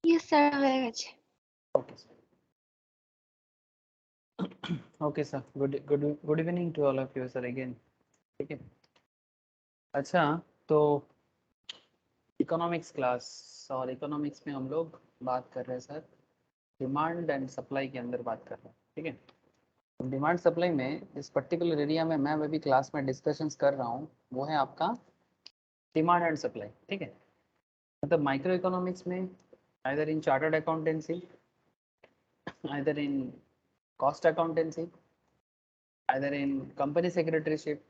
Yes, sir, very much. Okay, sir. Okay, sir. Good evening to all of you, sir. Again, ठीक है. अच्छा, तो economics class और economics में हम लोग बात कर रहे हैं सर, डिमांड एंड सप्लाई के अंदर बात कर रहे हैं. ठीक है. डिमांड सप्लाई में इस पर्टिकुलर एरिया में मैं अभी क्लास में डिस्कशंस कर रहा हूँ, वो है आपका डिमांड एंड सप्लाई. ठीक है. मतलब माइक्रो इकोनॉमिक्स में either in chartered accountancy, either in cost accountancy, either in company secretaryship,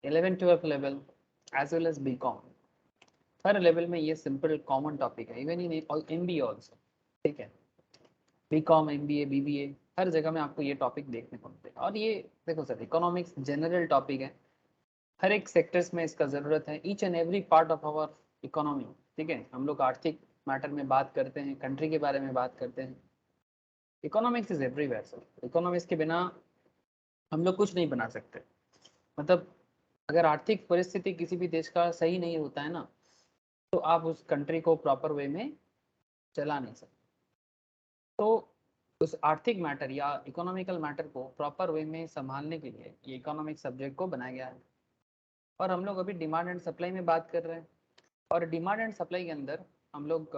11-12 level as well as BCom, हर लेवल में ये सिंपल कॉमन टॉपिक है. Even in MBA also. ठीक है. बीकॉम, एमबीए, बीबीए, हर जगह में आपको ये टॉपिक देखने को मिलते हैं. और ये देखो सर, इकोनॉमिक्स जनरल टॉपिक है, हर एक सेक्टर्स में इसका ज़रूरत है, each and every part of our economy. ठीक है. हम लोग आर्थिक मैटर में बात करते हैं, कंट्री के बारे में बात करते हैं. Economics is everywhere sir. Economics के बिना हम लोग कुछ नहीं बना सकते. मतलब अगर आर्थिक परिस्थिति किसी भी देश का सही नहीं होता है ना, तो आप उस कंट्री को प्रॉपर वे में चला नहीं सकते. तो उस आर्थिक मैटर या इकोनॉमिकल मैटर को प्रॉपर वे में संभालने के लिए ये इकोनॉमिक सब्जेक्ट को बनाया गया है. और हम लोग अभी डिमांड एंड सप्लाई में बात कर रहे हैं. और डिमांड एंड सप्लाई के अंदर हम लोग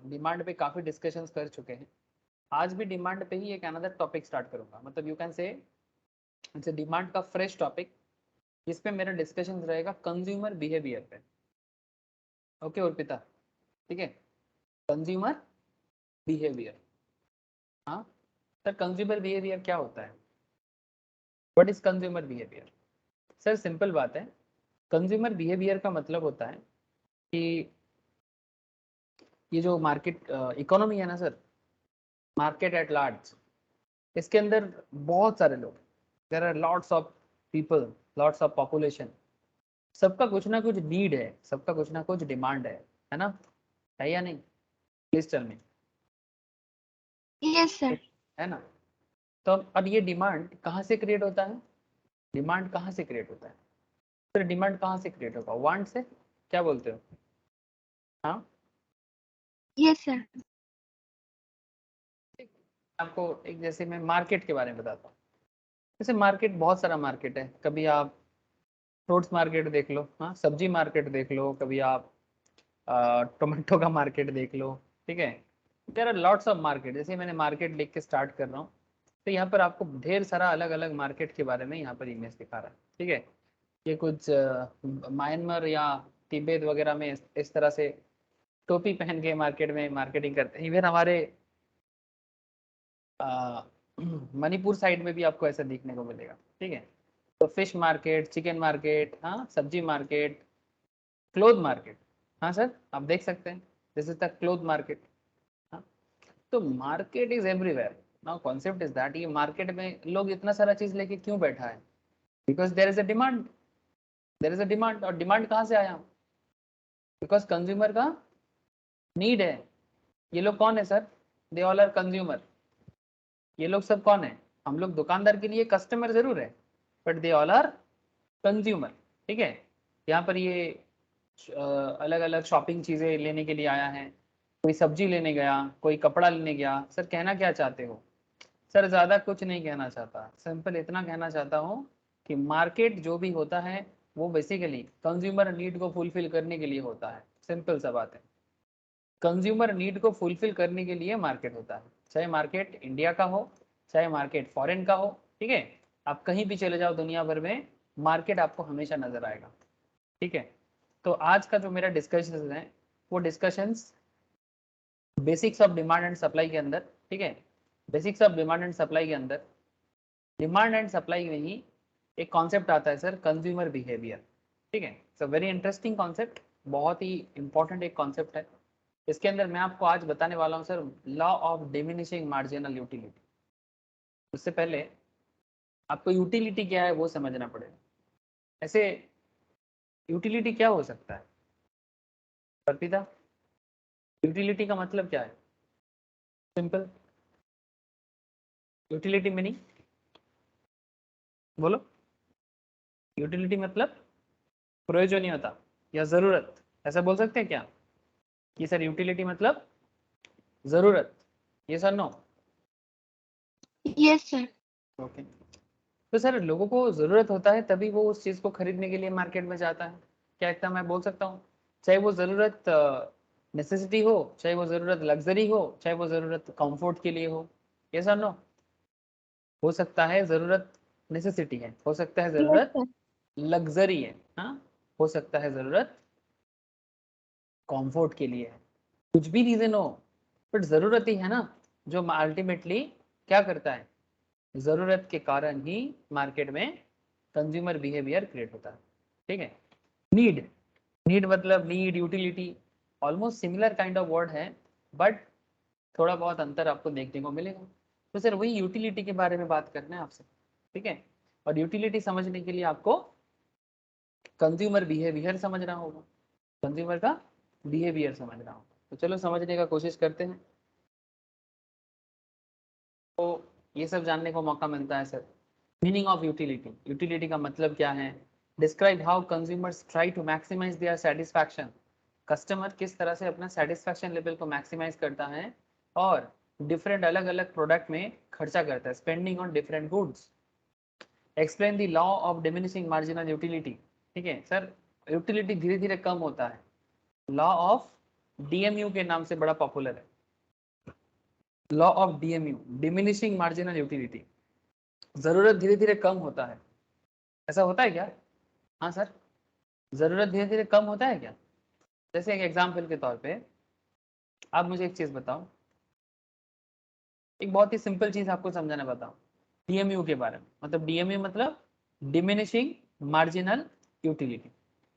डिमांड पे काफ़ी डिस्कशंस कर चुके हैं. आज भी डिमांड पे ही एक अनदर टॉपिक स्टार्ट करूंगा. मतलब you can say it's demand का फ्रेश टॉपिक, जिस पे मेरा डिस्कशन रहेगा कंज्यूमर बिहेवियर पे. ओके अर्पिता. ठीक है. Consumer behaviour. हाँ सर, कंज्यूमर बिहेवियर क्या होता है? What is consumer behaviour? Sir simple बात है. कंज्यूमर बिहेवियर का मतलब होता है कि ये जो मार्केट इकोनॉमी है ना सर, मार्केट एट लार्ज, इसके अंदर बहुत सारे लोग, there are lots of people, lots of population, सबका कुछ ना कुछ नीड है, सबका कुछ ना कुछ डिमांड है ना? है या नहीं? Please tell me. Yes, sir. है ना? तो अब ये डिमांड कहाँ से क्रिएट होता है? डिमांड कहाँ से क्रिएट होता है? सर डिमांड कहाँ से क्रिएट होगा? Want say? क्या बोलते हो? हाँ, Yes, sir. आपको एक, जैसे मैं मार्केट के बारे में बताता हूँ. जैसे मार्केट, बहुत सारा मार्केट है. कभी आप फ्रूट्स मार्केट देख लो, हाँ, सब्जी मार्केट देख लो, कभी आप टोमेटो का मार्केट देख लो. ठीक है. There are lots of market. जैसे मैंने मार्केट लिख के स्टार्ट कर रहा हूँ, तो यहाँ पर आपको ढेर सारा अलग अलग मार्केट के बारे में यहाँ पर इमेज दिखा रहा है. ठीक है. ये कुछ म्यांमार या तिब्बत वगैरह में इस तरह से टोपी पहन के मार्केट में मार्केटिंग करते हैं. इवन हमारे मणिपुर साइड में भी आपको ऐसा दिखने को मिलेगा. ठीक है. तो फिश मार्केट, चिकन मार्केट, हाँ, सब्जी मार्केट, क्लोथ मार्केट. हाँ सर, आप देख सकते हैं, this is the cloth market. हाँ. तो market is everywhere. Now concept is that ये मार्केट में लोग इतना सारा चीज लेके क्यों बैठा है? Because there is a demand. There is a demand. और डिमांड कहाँ से आया? बिकॉज कंज्यूमर का नीड है. ये लोग कौन है sir? They all are consumer. ये लोग सब कौन है? हम लोग दुकानदार के लिए कस्टमर जरूर है, but they all are consumer. ठीक है. यहाँ पर ये अलग अलग शॉपिंग चीज़ें लेने के लिए आया है. कोई सब्जी लेने गया, कोई कपड़ा लेने गया. सर कहना क्या चाहते हो? सर ज़्यादा कुछ नहीं कहना चाहता, सिंपल इतना कहना चाहता हूँ कि मार्केट जो भी होता है वो बेसिकली कंज्यूमर नीड को फुलफिल करने के लिए होता है. सिंपल सा बात है. कंज्यूमर नीड को फुलफिल करने के लिए मार्केट होता है. चाहे मार्केट इंडिया का हो, चाहे मार्केट फॉरेन का हो. ठीक है. आप कहीं भी चले जाओ दुनिया भर में, मार्केट आपको हमेशा नजर आएगा. ठीक है. तो आज का जो मेरा डिस्कशन है, वो discussions basics of demand and supply के अंदर. ठीक है. Basics of demand and supply के अंदर, डिमांड एंड सप्लाई में ही एक कॉन्सेप्ट आता है सर, कंज्यूमर बिहेवियर. ठीक है. It's a very interesting concept, बहुत ही इंपॉर्टेंट एक कॉन्सेप्ट है. इसके अंदर मैं आपको आज बताने वाला हूँ sir, law of diminishing marginal utility. उससे पहले आपको यूटिलिटी क्या है वो समझना पड़ेगा. ऐसे यूटिलिटी क्या हो सकता है अर्पिता? यूटिलिटी का मतलब क्या है? सिंपल. यूटिलिटी मीनिंग बोलो. यूटिलिटी मतलब प्रयोजनीयता या जरूरत, ऐसा बोल सकते हैं क्या कि सर यूटिलिटी मतलब जरूरत, ये sir no? Yes sir. Okay, तो सर लोगों को जरूरत होता है तभी वो उस चीज को खरीदने के लिए मार्केट में जाता है, क्या इतना मैं बोल सकता हूँ? चाहे वो जरूरत नेसेसिटी हो, चाहे वो जरूरत लग्जरी हो, चाहे वो जरूरत कंफर्ट के लिए हो, ये सर नो? हो सकता है जरूरत नेसेसिटी है, हो सकता है यस जरूरत सर। लग्जरी है, हाँ, हो सकता है जरूरत कंफर्ट के लिए है, कुछ भी रीजन हो, बट जरूरत ही है ना जो अल्टीमेटली क्या करता है, जरूरत के कारण ही मार्केट में कंज्यूमर बिहेवियर क्रिएट होता है, ठीक है? नीड, नीड मतलब need, utility, almost similar kind of word है, बट थोड़ा बहुत अंतर आपको देखने को मिलेगा। तो सर वही यूटिलिटी के बारे में बात करना है आपसे, ठीक है? और यूटिलिटी समझने के लिए आपको कंज्यूमर बिहेवियर समझना होगा, कंज्यूमर का बिहेवियर समझना होगा। तो चलो समझने का कोशिश करते हैं। तो ये सब जानने को मौका मिलता है sir. Meaning of utility, utility का मतलब क्या है? Describe how consumers try to maximise their satisfaction, customer किस तरह से अपना सेटिस्फैक्शन लेवल को मैक्सिमाइज करता है और डिफरेंट अलग अलग प्रोडक्ट में खर्चा करता है, spending on different goods. Explain the law of diminishing marginal utility, ठीक है सर? यूटिलिटी धीरे धीरे कम होता है, लॉ ऑफ डीएमयू के नाम से बड़ा पॉपुलर है, law of DMU, diminishing marginal utility, जरूरत धीरे धीरे कम होता है, ऐसा होता है क्या? हाँ सर, जरूरत धीरे धीरे कम होता है क्या? जैसे एक एग्जाम्पल के तौर पे आप मुझे एक चीज बताओ, एक बहुत ही सिंपल चीज आपको समझाना बताओ डीएमयू के बारे में, मतलब डीएमयू मतलब डिमिनिशिंग मार्जिनल यूटिलिटी,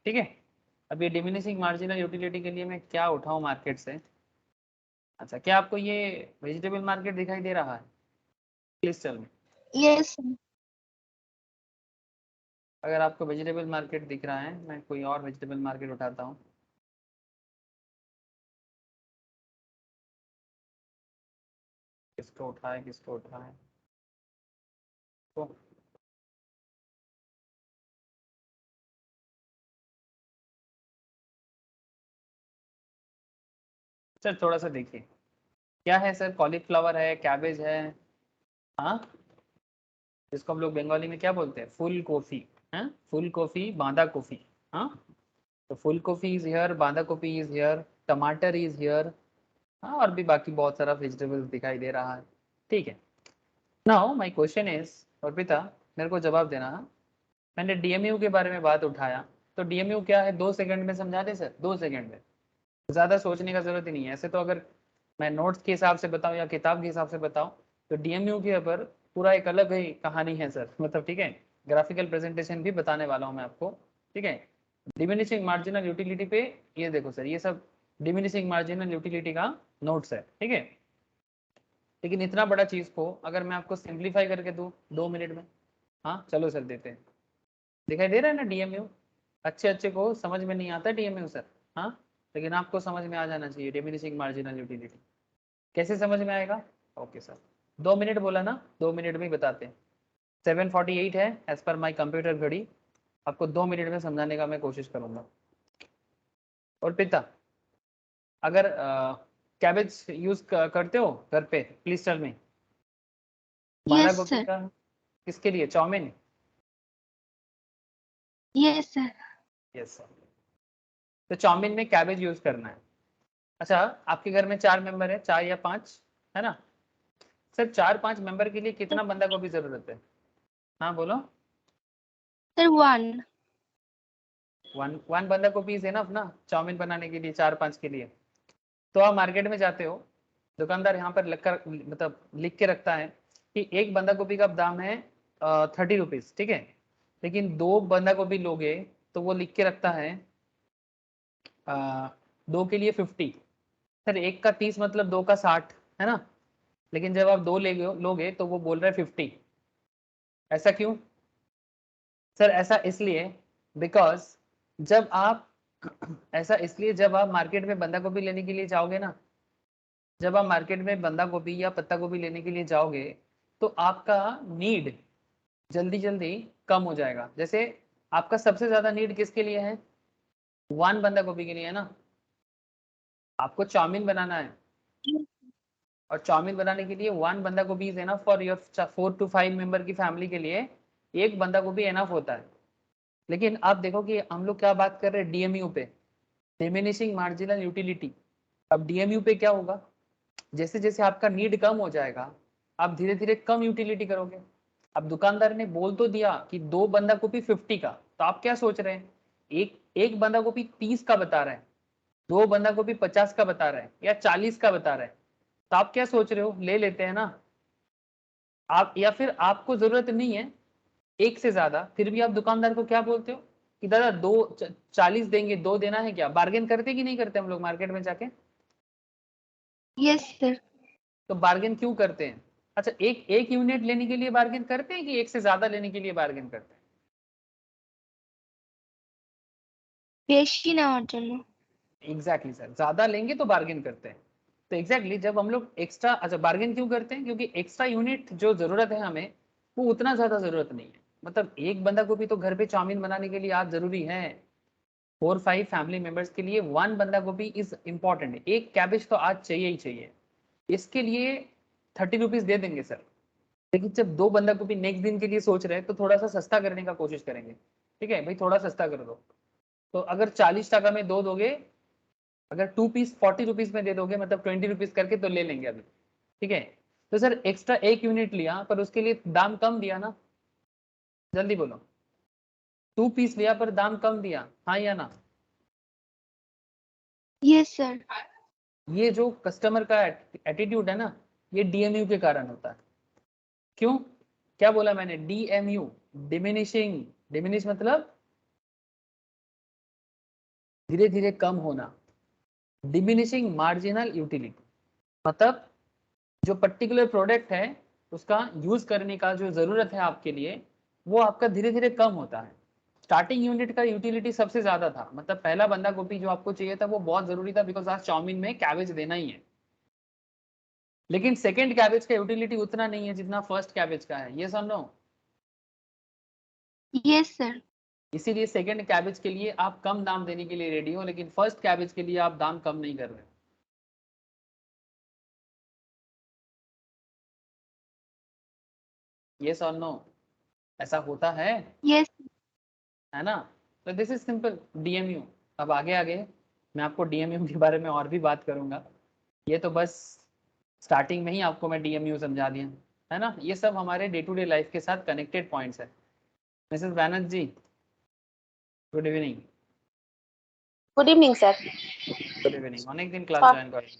ठीक है? अब ये डिमिनिशिंग मार्जिनल यूटिलिटी के लिए मैं क्या उठाऊं मार्केट से? अच्छा, क्या आपको ये वेजिटेबल मार्केट दिखाई दे रहा है? Please tell me. Yes sir. अगर आपको वेजिटेबल मार्केट दिख रहा है, मैं कोई और वेजिटेबल मार्केट उठाता हूँ। किसको उठाए, किसको उठाए? तो सर थोड़ा सा देखिए, क्या है सर? कॉलीफ्लावर है, कैबेज है, हाँ, जिसको हम लोग बंगाली में क्या बोलते हैं, फुल कॉफी, है फुल कॉफी, बांधा कॉफी, हाँ। तो फुल कॉफी इज हियर, बांधा कॉफी इज हियर, टमाटर इज हियर, हाँ, और भी बाकी बहुत सारा वेजिटेबल्स दिखाई दे रहा है, ठीक है? Now my question is, Arpita मेरे को जवाब देना है। मैंने डीएमयू के बारे में बात उठाया, तो डीएमयू क्या है 2 सेकंड में समझा दे सर, 2 सेकंड में, ज़्यादा सोचने का जरूरत ही नहीं है। ऐसे तो अगर मैं नोट्स के हिसाब से बताऊं या किताब के हिसाब से बताऊं तो डीएमयू के ऊपर पूरा एक अलग ही कहानी है सर, मतलब ठीक है, ग्राफिकल प्रेजेंटेशन भी बताने वाला हूं मैं आपको, ठीक है? डिमिनिशिंग मार्जिनल यूटिलिटी पे ये देखो सर, ये सब डिमिनिशिंग मार्जिनल यूटिलिटी का नोट्स है, ठीक है? लेकिन इतना बड़ा चीज को अगर मैं आपको सिंप्लीफाई करके दूं 2 मिनट में, हाँ चलो सर देते हैं। दिखाई दे रहा है ना डीएमयू? अच्छे अच्छे को समझ में नहीं आता डीएमयू सर, हाँ, लेकिन आपको समझ में आ जाना चाहिए डिमिनिशिंग मार्जिनल यूटिलिटी। कैसे समझ में आएगा? ओके सर, 2 मिनट बोला ना, 2 मिनट में ही बताते हैं। 7:48 है एज पर माई कंप्यूटर घड़ी, आपको 2 मिनट में समझाने का मैं कोशिश करूंगा। और पिता, अगर कैबेज यूज करते हो घर पे, प्लीज टेल मी। बांधा यस गोभी सर। का किसके लिए, chow mein? Yes sir. Yes sir, तो चाउमीन में कैबेज यूज करना है। अच्छा, आपके घर में 4 मेंबर है, 4 या 5, है ना? सर 4-5 मेंबर के लिए कितना बंदा गोभी जरूरत है? हाँ बोलो। सर 1। वन वन बंदा गोभी है ना अपना चाउमीन बनाने के लिए, 4-5 के लिए। तो आप मार्केट में जाते हो, दुकानदार यहाँ पर लिख कर, मतलब लिख के रखता है कि एक बंदा गोभी का दाम है 30 रुपीज, ठीक है? लेकिन 2 बंदा गोभी लोगे तो वो लिख के रखता है 2 के लिए 50। सर एक का 30 मतलब 2 का 60, है ना? लेकिन जब आप 2 लोगे तो वो बोल रहा है 50। ऐसा क्यों? सर ऐसा इसलिए बिकॉज जब आप ऐसा इसलिए जब आप मार्केट में बंदा गोभी लेने के लिए जाओगे ना, जब आप मार्केट में बंदा गोभी या पत्ता गोभी लेने के लिए जाओगे तो आपका नीड जल्दी जल्दी कम हो जाएगा। जैसे आपका सबसे ज्यादा नीड किसके लिए है? 1 बंदा गोभी के लिए, है ना? आपको चाउमीन बनाना है, और चाउमीन बनाने के लिए 1 बंदा गोभी is enough for your 4 to 5 member की फैमिली के लिए 1 बंदा गोभी एनफ होता है। लेकिन आप देखो कि हम लोग क्या बात कर रहे हैं डीएमयू पे, डिमिनिशिंग मार्जिनल यूटिलिटी। अब डीएमयू पे क्या होगा, जैसे जैसे आपका नीड कम हो जाएगा आप धीरे धीरे कम यूटिलिटी करोगे। अब दुकानदार ने बोल तो दिया कि 2 बंदा गोभी 50 का, तो आप क्या सोच रहे हैं, एक एक बंदा गोभी 30 का बता रहे हैं, 2 बंदा गोभी 50 का बता रहे हैं या 40 का बता रहे हैं, तो आप क्या सोच रहे हो, ले लेते हैं ना आप। या फिर आपको जरूरत नहीं है एक से ज्यादा, फिर भी आप दुकानदार को क्या बोलते हो कि दादा 40 देंगे, 2 देना है क्या। बार्गेन करते कि नहीं करते हम लोग मार्केट में जाके। Yes sir. तो बार्गेन क्यों करते हैं, अच्छा एक एक यूनिट लेने के लिए बार्गेन करते हैं कि एक से ज्यादा लेने के लिए बार्गेन करते हैं। বেশি নেওয়ার জন্য। एग्जैक्टली सर, ज्यादा लेंगे तो बार्गेन करते हैं। तो एग्जैक्टली जब हम लोग एक्स्ट्रा, अच्छा बार्गेन क्यों करते हैं, क्योंकि एक्स्ट्रा यूनिट जो जरूरत है हमें वो उतना ज्यादा जरूरत नहीं है। मतलब एक बंदा को भी तो घर पे चाउमीन बनाने के लिए आज जरूरी है, 4-5 फैमिली मेंबर्स के लिए 1 बंदा गोभी इज इंपॉर्टेंट है, एक कैबेज तो आज चाहिए ही चाहिए। इसके लिए 30 रुपीज दे देंगे सर। लेकिन जब 2 बंदा गोभी नेक्स्ट दिन के लिए सोच रहे हैं तो थोड़ा सा सस्ता करने का कोशिश करेंगे, ठीक है भाई थोड़ा सस्ता कर दो। तो अगर 40 टका में 2 दोगे, अगर 2 पीस 40 रुपीज में दे दोगे, मतलब 20 रुपीज करके, तो ले लेंगे अभी, ठीक है। तो सर एक्स्ट्रा एक यूनिट लिया पर उसके लिए दाम कम दिया ना, जल्दी बोलो। 2 पीस लिया पर दाम कम दिया, हाँ या ना। Yes sir. ये जो कस्टमर का एटीट्यूड है ना, ये डीएमयू के कारण होता है। क्यों, क्या बोला मैंने, डीएमयू, डिमिनिशिंग, डिमिनिश मतलब धीरे धीरे कम होना, डिमिनिशिंग मार्जिनल यूटिलिटी मतलब जो पर्टिकुलर प्रोडक्ट है उसका यूज करने का जो जरूरत है आपके लिए, वो आपका धीरे धीरे कम होता है। स्टार्टिंग यूनिट का यूटिलिटी सबसे ज्यादा था, मतलब पहला बंदा गोभी जो आपको चाहिए था वो बहुत जरूरी था, बिकॉज आज चाउमीन में कैबेज देना ही है। लेकिन सेकंड कैबेज का यूटिलिटी उतना नहीं है जितना फर्स्ट कैबेज का है, ये समझो। Yes sir. इसीलिए सेकंड कैबेज के लिए आप कम दाम देने के लिए रेडी हो, लेकिन फर्स्ट कैबेज के लिए आप दाम कम नहीं कर रहे। ये और नो, ऐसा होता यस। है ना। तो दिस इज सिंपल डीएमयू। अब आगे आगे मैं आपको डीएमयू के बारे में और भी बात करूंगा, ये तो बस स्टार्टिंग में ही आपको मैं डीएमयू समझा दिया, है ना। ये सब हमारे डे टू डे लाइफ के साथ कनेक्टेड पॉइंट्स है। Mrs Banerjee ji, good evening. Good evening sir. Good evening, অনেক দিন ক্লাস জয়েন করেন।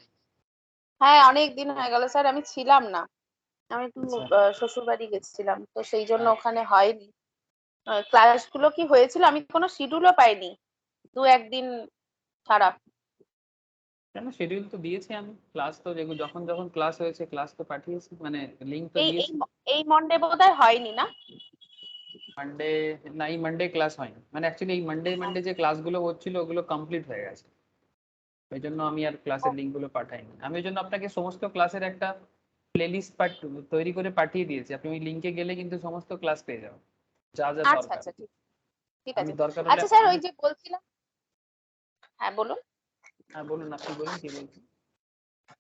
হ্যাঁ অনেক দিন হয়ে গেল স্যার, আমি ছিলাম না, আমি একটু আচ্ছা। শ্বশুর বাড়ি গেছিলাম, তো সেই জন্য ওখানে হয়নি। ক্লাসগুলো কি হয়েছিল, আমি কোনো শিডিউলও পাইনি, 2-1 দিন ছাড়া। কেন, শিডিউল তো দিয়েছি আমি, ক্লাস তো যখন যখন ক্লাস হয়েছে ক্লাস তো পাঠিয়েছি, মানে লিংক তো এই এই দিয়েছি। এই মন্ডে বোধহয় হয়নি না? মানডে না, এই মানডে ক্লাস হয়নি, মানে অ্যাকচুয়ালি এই মানডে মানডে যে ক্লাসগুলো হচ্ছিল ওগুলো কমপ্লিট হয়ে গেছে, ওই জন্য আমি আর ক্লাসের লিঙ্কগুলো পাঠাইনি। আমি ওই জন্য আপনাকে সমস্ত ক্লাসের একটা প্লেলিস্ট তৈরি করে পাঠিয়ে দিয়েছি, আপনি ওই লিঙ্কে গেলে কিন্তু সমস্ত ক্লাস পেয়ে যাবেন, যা যা আচ্ছা দরকার। আচ্ছা, ঠিক ঠিক আমি আছে। দরকার হলে আচ্ছা স্যার, ওই আমি, যে বলছিলাম, হ্যাঁ বলুন। হ্যাঁ বলুন, আপনি বলুন কি বলছেন।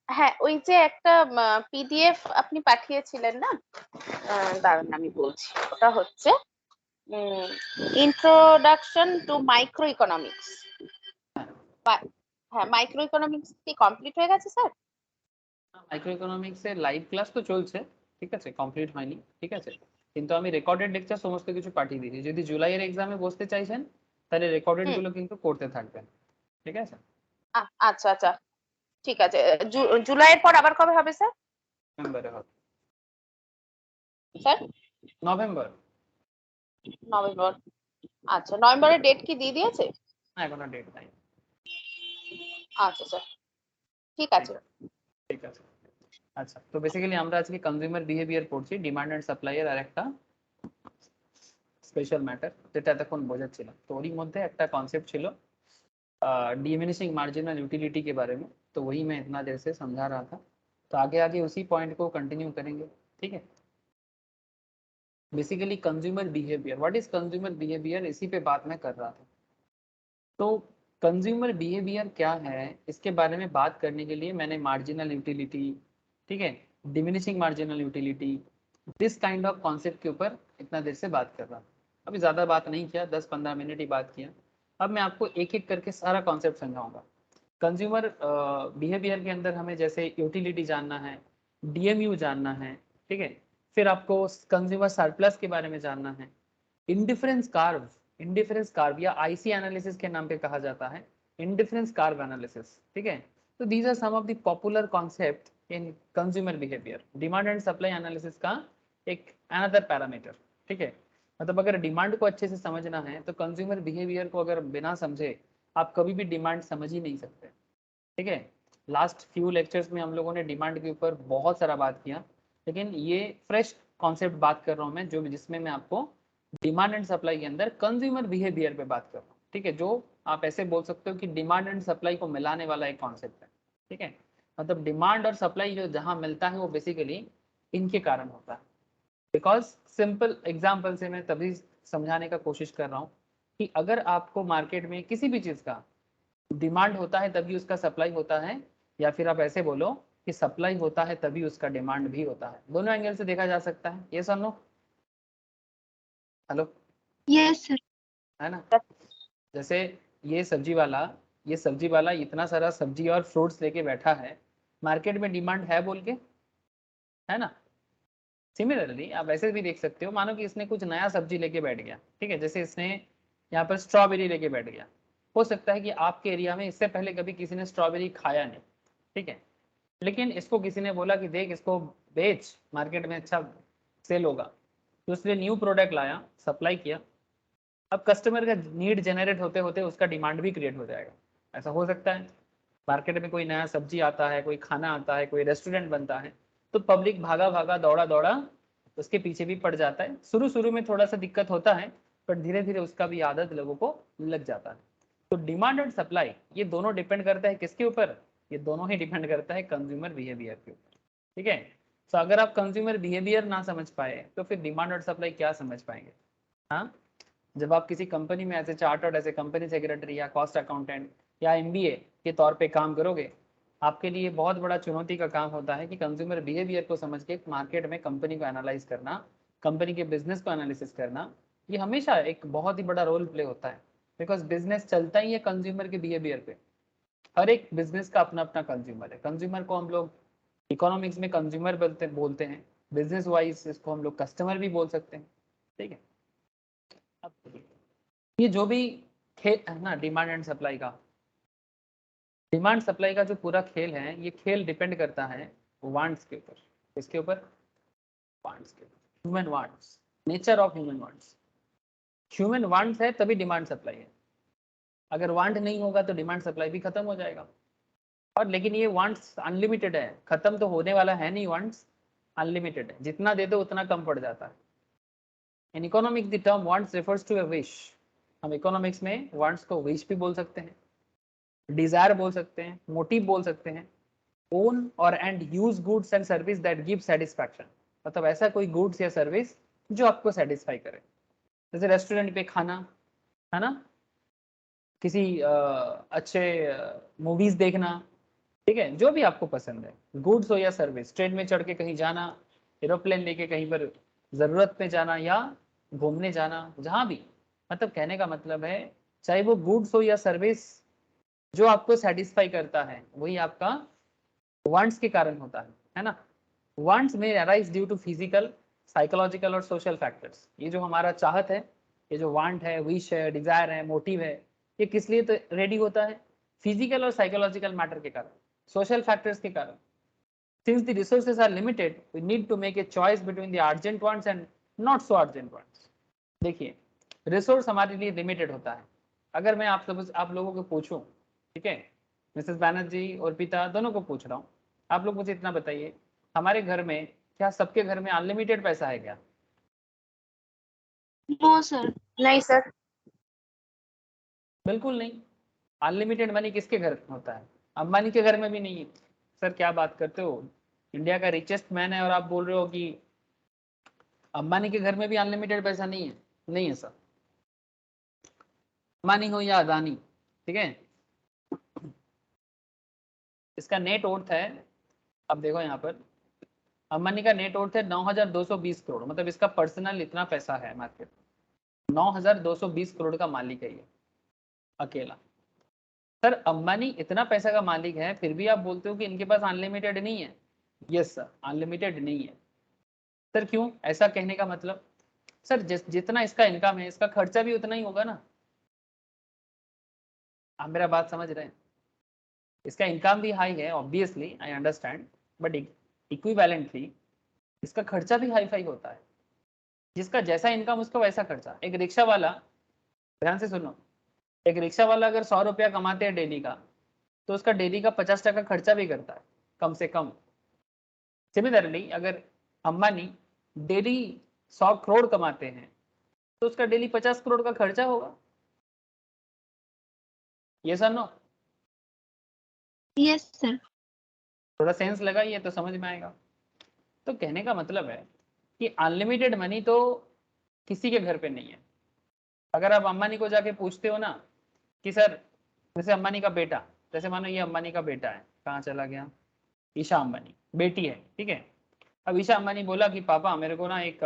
হ্যাঁ, ওই যে একটা পিডিএফ আপনি পাঠিয়েছিলেন না, দাঁড়ান আমি বলছি, ওটা হচ্ছে ইন্ট্রোডাকশন টু মাইক্রো ইকোনমিক্স। হ্যাঁ, মাইক্রো ইকোনমিক্স কি কমপ্লিট হয়ে গেছে স্যার? মাইক্রো ইকোনমিক্স এর লাইভ ক্লাস তো চলছে, ঠিক আছে, কমপ্লিট হয়নি, ঠিক আছে, কিন্তু আমি রেকর্ডেড লেকচার সমস্ত কিছু পাঠিয়ে দিয়েছি। যদি জুলাইয়ের এক্সামে বসতে চাইছেন তাহলে রেকর্ডেড গুলো কিন্তু করতে থাকবেন, ঠিক আছে। আচ্ছা আচ্ছা, ঠিক আছে। জুলাইয়ের পর আবার কবে হবে স্যার? নভেম্বরে হবে। Sir November. নভেম্বর। আচ্ছা, নভেম্বরের ডেট কি দিয়ে দিয়েছে? না, এখনো ডেট নাই। আচ্ছা স্যার, ঠিক আছে। ঠিক আছে। আচ্ছা, তো বেসিক্যালি আমরা আজকে কনজিউমার বিহেভিয়ার পড়ছি, ডিমান্ড এন্ড সাপ্লাই এর আরেকটা স্পেশাল ম্যাটার, যেটা এতক্ষণ বোঝাচ্ছিলাম। তো ওরই মধ্যে একটা कॉन्सेप्ट ছিল डिमिनिशिंग मार्जिनल यूटिलिटी के बारे में, तो वही मैं इतना देर से समझा रहा था। तो आगे आगे उसी पॉइंट को कंटिन्यू करेंगे, ठीक है। Basically consumer behaviour, what is consumer behaviour, इसी पे बात मैं कर रहा था। तो कंज्यूमर बिहेवियर क्या है, इसके बारे में बात करने के लिए मैंने मार्जिनल यूटिलिटी, ठीक है, diminishing marginal utility, this kind of concept के ऊपर इतना देर से बात कर रहा हूँ। अभी ज़्यादा बात नहीं किया, 10-15 मिनट ही बात किया। अब मैं आपको एक एक करके सारा कॉन्सेप्ट समझाऊंगा। कंज्यूमर बिहेवियर के अंदर हमें जैसे यूटिलिटी जानना है, डीएमयू जानना है, ठीक है, फिर आपको कंज्यूमर सरप्लस के बारे में जानना है, इंडिफरेंस कार्व या आईसी एनालिसिस के नाम पे कहा जाता है, इंडिफरेंस कार्व एनालिसिस, ठीक है। तो these are some of the popular concept in consumer behaviour. Demand and supply analysis का एक अनदर पैरामीटर, ठीक है। मतलब अगर डिमांड को अच्छे से समझना है तो कंज्यूमर बिहेवियर को अगर बिना समझे आप कभी भी डिमांड समझ ही नहीं सकते, ठीक है। लास्ट फ्यू लेक्चर्स में हम लोगों ने डिमांड के ऊपर बहुत सारा बात किया, लेकिन ये फ्रेश कॉन्सेप्ट बात कर रहा हूँ मैं, जो जिसमें मैं आपको डिमांड एंड सप्लाई के अंदर कंज्यूमर बिहेवियर पे बात कर रहा हूँ, ठीक है। जो आप ऐसे बोल सकते हो कि डिमांड एंड सप्लाई को मिलाने वाला एक कॉन्सेप्ट है, ठीक है। मतलब डिमांड और सप्लाई जो जहाँ मिलता है वो बेसिकली इनके कारण होता है। बिकॉज सिंपल एग्जाम्पल से मैं तभी समझाने का कोशिश कर रहा हूँ कि अगर आपको मार्केट में किसी भी चीज़ का डिमांड होता है तभी उसका सप्लाई होता है, या फिर आप ऐसे बोलो कि सप्लाई होता है तभी उसका डिमांड भी होता है। दोनों एंगल से देखा जा सकता है, ये सुन लो। Hello, yes sir. है ना। जैसे ये सब्जी वाला इतना सारा सब्जी और फ्रूट्स लेके बैठा है, मार्केट में डिमांड है बोल के, है ना। सिमिलरली आप ऐसे भी देख सकते हो, मानो कि इसने कुछ नया सब्जी लेके बैठ गया, ठीक है। जैसे इसने यहाँ पर स्ट्रॉबेरी लेके बैठ गया, हो सकता है कि आपके एरिया में इससे पहले कभी किसी ने स्ट्रॉबेरी खाया नहीं, ठीक है, लेकिन इसको किसी ने बोला कि देख इसको बेच, मार्केट में अच्छा सेल होगा, तो उसने न्यू प्रोडक्ट लाया, सप्लाई किया। अब कस्टमर का नीड जनरेट होते होते उसका डिमांड भी क्रिएट हो जाएगा, ऐसा हो सकता है। मार्केट में कोई नया सब्जी आता है, कोई खाना आता है, कोई रेस्टोरेंट बनता है, तो पब्लिक भागा भागा दौड़ा दौड़ा उसके पीछे भी पड़ जाता है। शुरू शुरू में थोड़ा सा दिक्कत होता है, पर धीरे धीरे उसका भी आदत लोगों को लग जाता है। तो डिमांड और सप्लाई ये दोनों डिपेंड करता है किसके ऊपर, ये दोनों ही डिपेंड करता है कंज्यूमर बिहेवियर के ऊपर, ठीक है। तो अगर आप कंज्यूमर बिहेवियर ना समझ पाए तो फिर डिमांड और सप्लाई क्या समझ पाएंगे। हाँ, जब आप किसी कंपनी में as a chartered, as a company secretary या कॉस्ट अकाउंटेंट या एमबीए के तौर पे काम करोगे, आपके लिए बहुत बड़ा चुनौती का काम होता है कि कंज्यूमर बिहेवियर को समझ के मार्केट में कंपनी को एनालाइज करना, कंपनी के बिजनेस को एनालिसिस करना, ये हमेशा एक बहुत ही बड़ा रोल प्ले होता है। बिकॉज बिजनेस चलता ही है कंज्यूमर के बिहेवियर पे। हर एक बिजनेस का अपना अपना कंज्यूमर है। कंज्यूमर को हम लोग इकोनॉमिक्स में कंज्यूमर बोलते हैं, बिजनेस वाइज इसको हम लोग कस्टमर भी बोल सकते हैं, ठीक है। अब ये जो भी खेल है ना डिमांड एंड सप्लाई का, डिमांड सप्लाई का जो पूरा खेल है, ये खेल डिपेंड करता है वांट्स के ऊपर। किसके ऊपर? वांट्स के ऊपर, human wants, nature of human wants. Human wants है तभी डिमांड सप्लाई है। अगर वांट नहीं होगा तो डिमांड सप्लाई भी खत्म हो जाएगा। और लेकिन ये वांट्स अनलिमिटेड है, खत्म तो होने वाला है नहीं, वांट्स अनलिमिटेड है, जितना दे दो उतना कम पड़ जाता है। In economics the term wants refers to a wish. हम इकोनॉमिक्स में वांट्स को विश भी बोल सकते हैं, डिजायर बोल सकते हैं, मोटिव बोल सकते हैं, ओन और and use goods and service that give satisfaction. मतलब ऐसा कोई गुड्स या सर्विस जो आपको सेटिस्फाई करे, जैसे रेस्टोरेंट पे खाना, है ना, किसी अच्छे मूवीज देखना, ठीक है, जो भी आपको पसंद है, गुड्स हो या सर्विस, ट्रेन में चढ़ के कहीं जाना, एरोप्लेन लेके कहीं पर जरूरत में जाना या घूमने जाना, जहाँ भी, मतलब कहने का मतलब है चाहे वो गुड्स हो या सर्विस, जो आपको सेटिस्फाई करता है वही आपका वांट्स के कारण होता है ना। वांट्स में arise due to physical, psychological और सोशल फैक्टर्स। ये जो हमारा चाहत है, ये जो वांट है, विश है, डिजायर है, मोटिव है, ये किस लिए तो रेडी होता है? फिजिकल और साइकोलॉजिकल मैटर के कारण, सोशल फैक्टर्स के कारण। Since the resources are limited, we need to make a choice between the urgent wants and not so urgent wants. देखिए, रिसोर्स हमारे लिए लिमिटेड होता है। अगर मैं आप लोगों को पूछूं, ठीक है, मिसेस बैनर्जी और पिता दोनों को पूछ रहा हूँ, आप लोग मुझे इतना बताइए, हमारे घर में क्या सबके घर में अनलिमिटेड पैसा है क्या? No sir. नहीं सर। बिल्कुल नहीं। अनलिमिटेड मनी किसके घर में होता है? अंबानी के घर में भी नहीं है। सर क्या बात करते हो, इंडिया का रिचेस्ट मैन है और आप बोल रहे हो कि अंबानी के घर में भी अनलिमिटेड पैसा नहीं है? नहीं है सर, अंबानी हो या अदानी, ठीक है। इसका नेट वर्थ है, अब देखो यहाँ पर अंबानी का नेट वर्थ है 9,220 करोड़, मतलब इसका पर्सनल इतना पैसा है मार्केट, 9,220 करोड़ का मालिक है ये अकेला। सर अंबानी इतना पैसा का मालिक है, फिर भी आप बोलते हो कि इनके पास अनलिमिटेड नहीं है। यस सर, अनलिमिटेड नहीं है। सर क्यों ऐसा कहने का मतलब? सर जितना इसका इनकम है, इसका खर्चा भी उतना ही होगा ना। आप मेरा बात समझ रहे हैं? इसका इनकम भी हाई है, obviously I understand, but equivalently इसका खर्चा भी हाई फाई होता है। जिसका जैसा इनकम उसका वैसा खर्चा। एक रिक्शा वाला, ध्यान से सुनो, एक रिक्शा वाला अगर 100 रुपया कमाते हैं डेली का, तो उसका डेली का 50% खर्चा भी करता है कम से कम। सिमिलरली अगर अंबानी डेली 100 करोड़ कमाते हैं, तो उसका डेली 50 करोड़ का खर्चा होगा। ये सर नो? Yes sir. थोड़ा सेंस लगाइए तो समझ में आएगा। तो कहने का मतलब है कि अनलिमिटेड मनी तो किसी के घर पे नहीं है। अगर आप अंबानी को जाके पूछते हो ना कि सर, जैसे अंबानी का बेटा, जैसे मानो ये अंबानी का बेटा है, कहाँ चला गया, ईशा अंबानी बेटी है, ठीक है। अब ईशा अंबानी बोला कि पापा मेरे को ना एक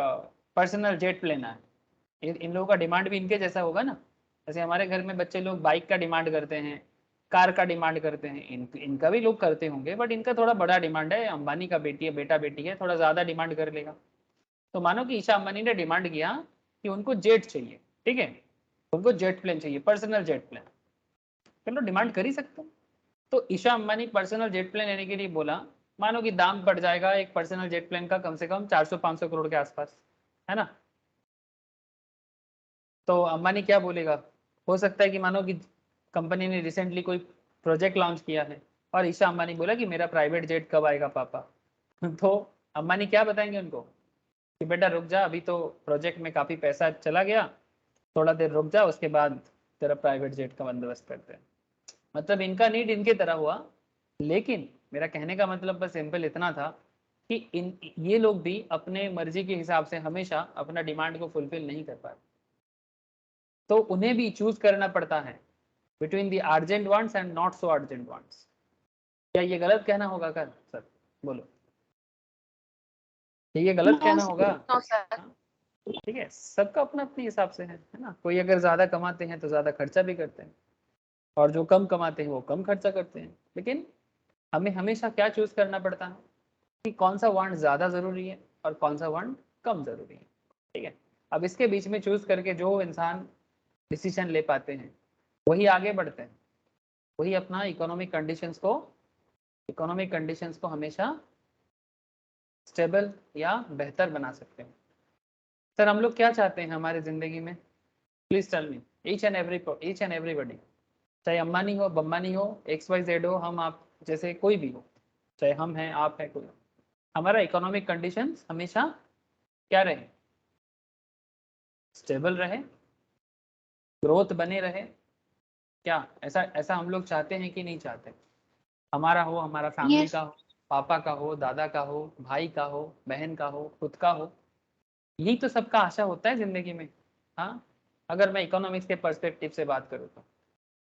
पर्सनल जेट लेना है। इन लोगों का डिमांड भी इनके जैसा होगा ना। जैसे हमारे घर में बच्चे लोग बाइक का डिमांड करते हैं, कार का डिमांड करते हैं, इनका भी लोग करते होंगे, बट इनका थोड़ा बड़ा डिमांड है। अंबानी का बेटी है, बेटा बेटी है, थोड़ा ज़्यादा डिमांड कर लेगा। तो मानो कि ईशा अंबानी ने डिमांड किया कि उनको जेट चाहिए, ठीक है, उनको जेट प्लेन चाहिए, पर्सनल जेट प्लेन। चलो डिमांड कर ही सकते हैं। तो Isha Ambani personal jet plane लेने के लिए बोला, मानो कि दाम पड़ जाएगा एक पर्सनल जेट प्लेन का कम से कम 400-500 करोड़ के आसपास, है ना। तो अंबानी क्या बोलेगा? हो सकता है कि मानो कि कंपनी ने रिसेंटली कोई प्रोजेक्ट लॉन्च किया है और ईशा अंबानी बोला कि मेरा प्राइवेट जेट कब आएगा पापा। तो अंबानी क्या बताएंगे उनको कि बेटा रुक जा, अभी तो प्रोजेक्ट में काफ़ी पैसा चला गया, थोड़ा देर रुक जा, उसके बाद तेरा प्राइवेट जेट का बंदोबस्त करते हैं। मतलब इनका नीड इनके तरह हुआ। लेकिन मेरा कहने का मतलब बस सिंपल इतना था कि ये लोग भी अपने मर्जी के हिसाब से हमेशा अपना डिमांड को फुलफिल नहीं कर पाते, तो उन्हें भी चूज करना पड़ता है between the urgent wants and not so urgent wants. क्या ये गलत कहना होगा कर सर? बोलो, ये गलत नो कहना सर। होगा? No sir. हाँ, ठीक है, सबका अपना अपने हिसाब से है ना। कोई अगर ज्यादा कमाते हैं तो ज्यादा खर्चा भी करते हैं, और जो कम कमाते हैं वो कम खर्चा करते हैं। लेकिन हमें हमेशा क्या चूज करना पड़ता है कि कौन सा वांट ज्यादा जरूरी है और कौन सा वांट कम जरूरी है, ठीक है। अब इसके बीच में चूज करके जो इंसान डिसीजन ले पाते हैं वही आगे बढ़ते हैं, वही अपना इकोनॉमिक कंडीशंस को हमेशा स्टेबल या बेहतर बना सकते हैं। सर हम लोग क्या चाहते हैं हमारी जिंदगी में? Please tell me, each and everybody, चाहे अंबानी हो, बम्बानी हो, XYZ हो, हम आप जैसे कोई भी हो, चाहे हम हैं आप हैं कोई, हमारा इकोनॉमिक कंडीशंस हमेशा क्या रहे? स्टेबल रहे, ग्रोथ बने रहे। क्या ऐसा ऐसा हम लोग चाहते हैं कि नहीं चाहते? हमारा हो, हमारा फैमिली यस। का हो, पापा का हो, दादा का हो, भाई का हो, बहन का हो, खुद का हो, यही तो सबका आशा होता है जिंदगी में। हाँ, अगर मैं इकोनॉमिक्स के पर्सपेक्टिव से बात करूँ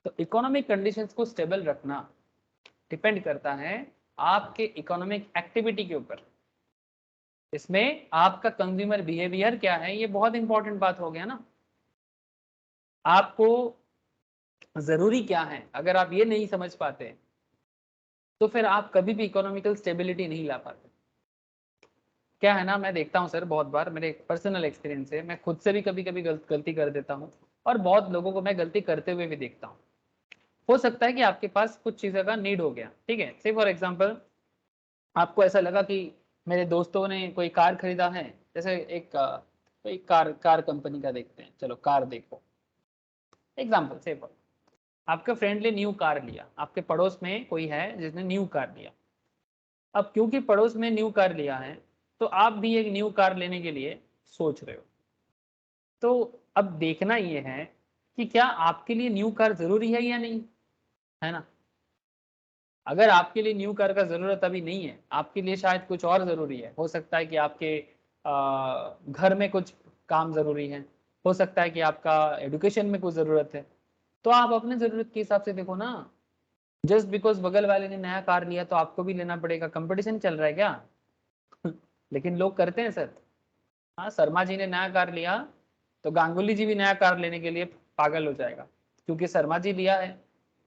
तो इकोनॉमिक कंडीशंस को स्टेबल रखना डिपेंड करता है आपके इकोनॉमिक एक्टिविटी के ऊपर। इसमें आपका कंज्यूमर बिहेवियर क्या है, ये बहुत इंपॉर्टेंट बात हो गया ना। आपको जरूरी क्या है, अगर आप ये नहीं समझ पाते तो फिर आप कभी भी इकोनॉमिकल स्टेबिलिटी नहीं ला पाते। क्या है ना, मैं देखता हूँ सर बहुत बार, मेरे पर्सनल एक्सपीरियंस से, मैं खुद से भी कभी कभी गलती कर देता हूँ, और बहुत लोगों को मैं गलती करते हुए भी देखता हूँ। हो सकता है कि आपके पास कुछ चीज़ों का नीड हो गया, ठीक है, से फॉर एग्जाम्पल आपको ऐसा लगा कि मेरे दोस्तों ने कोई कार खरीदा है, जैसे एक कोई कार कंपनी का देखते हैं, चलो कार देखो, एग्जाम्पल से आपका फ्रेंड ने न्यू कार लिया, आपके पड़ोस में कोई है जिसने न्यू कार लिया। अब क्योंकि पड़ोस में न्यू कार लिया है, तो आप भी एक न्यू कार लेने के लिए सोच रहे हो। तो अब देखना ये है कि क्या आपके लिए न्यू कार जरूरी है या नहीं, है ना। अगर आपके लिए न्यू कार का जरूरत अभी नहीं है, आपके लिए शायद कुछ और जरूरी है, हो सकता है कि आपके घर में कुछ काम जरूरी है, हो सकता है कि आपका एडुकेशन में कुछ जरूरत है, तो आप अपने जरूरत के हिसाब से देखो ना। जस्ट बिकॉज बगल वाले ने नया कार लिया तो आपको भी लेना पड़ेगा? कंपटीशन चल रहा है क्या? लेकिन लोग करते हैं सर। हाँ, शर्मा जी ने नया कार लिया तो गांगुली जी भी नया कार लेने के लिए पागल हो जाएगा, क्योंकि शर्मा जी लिया है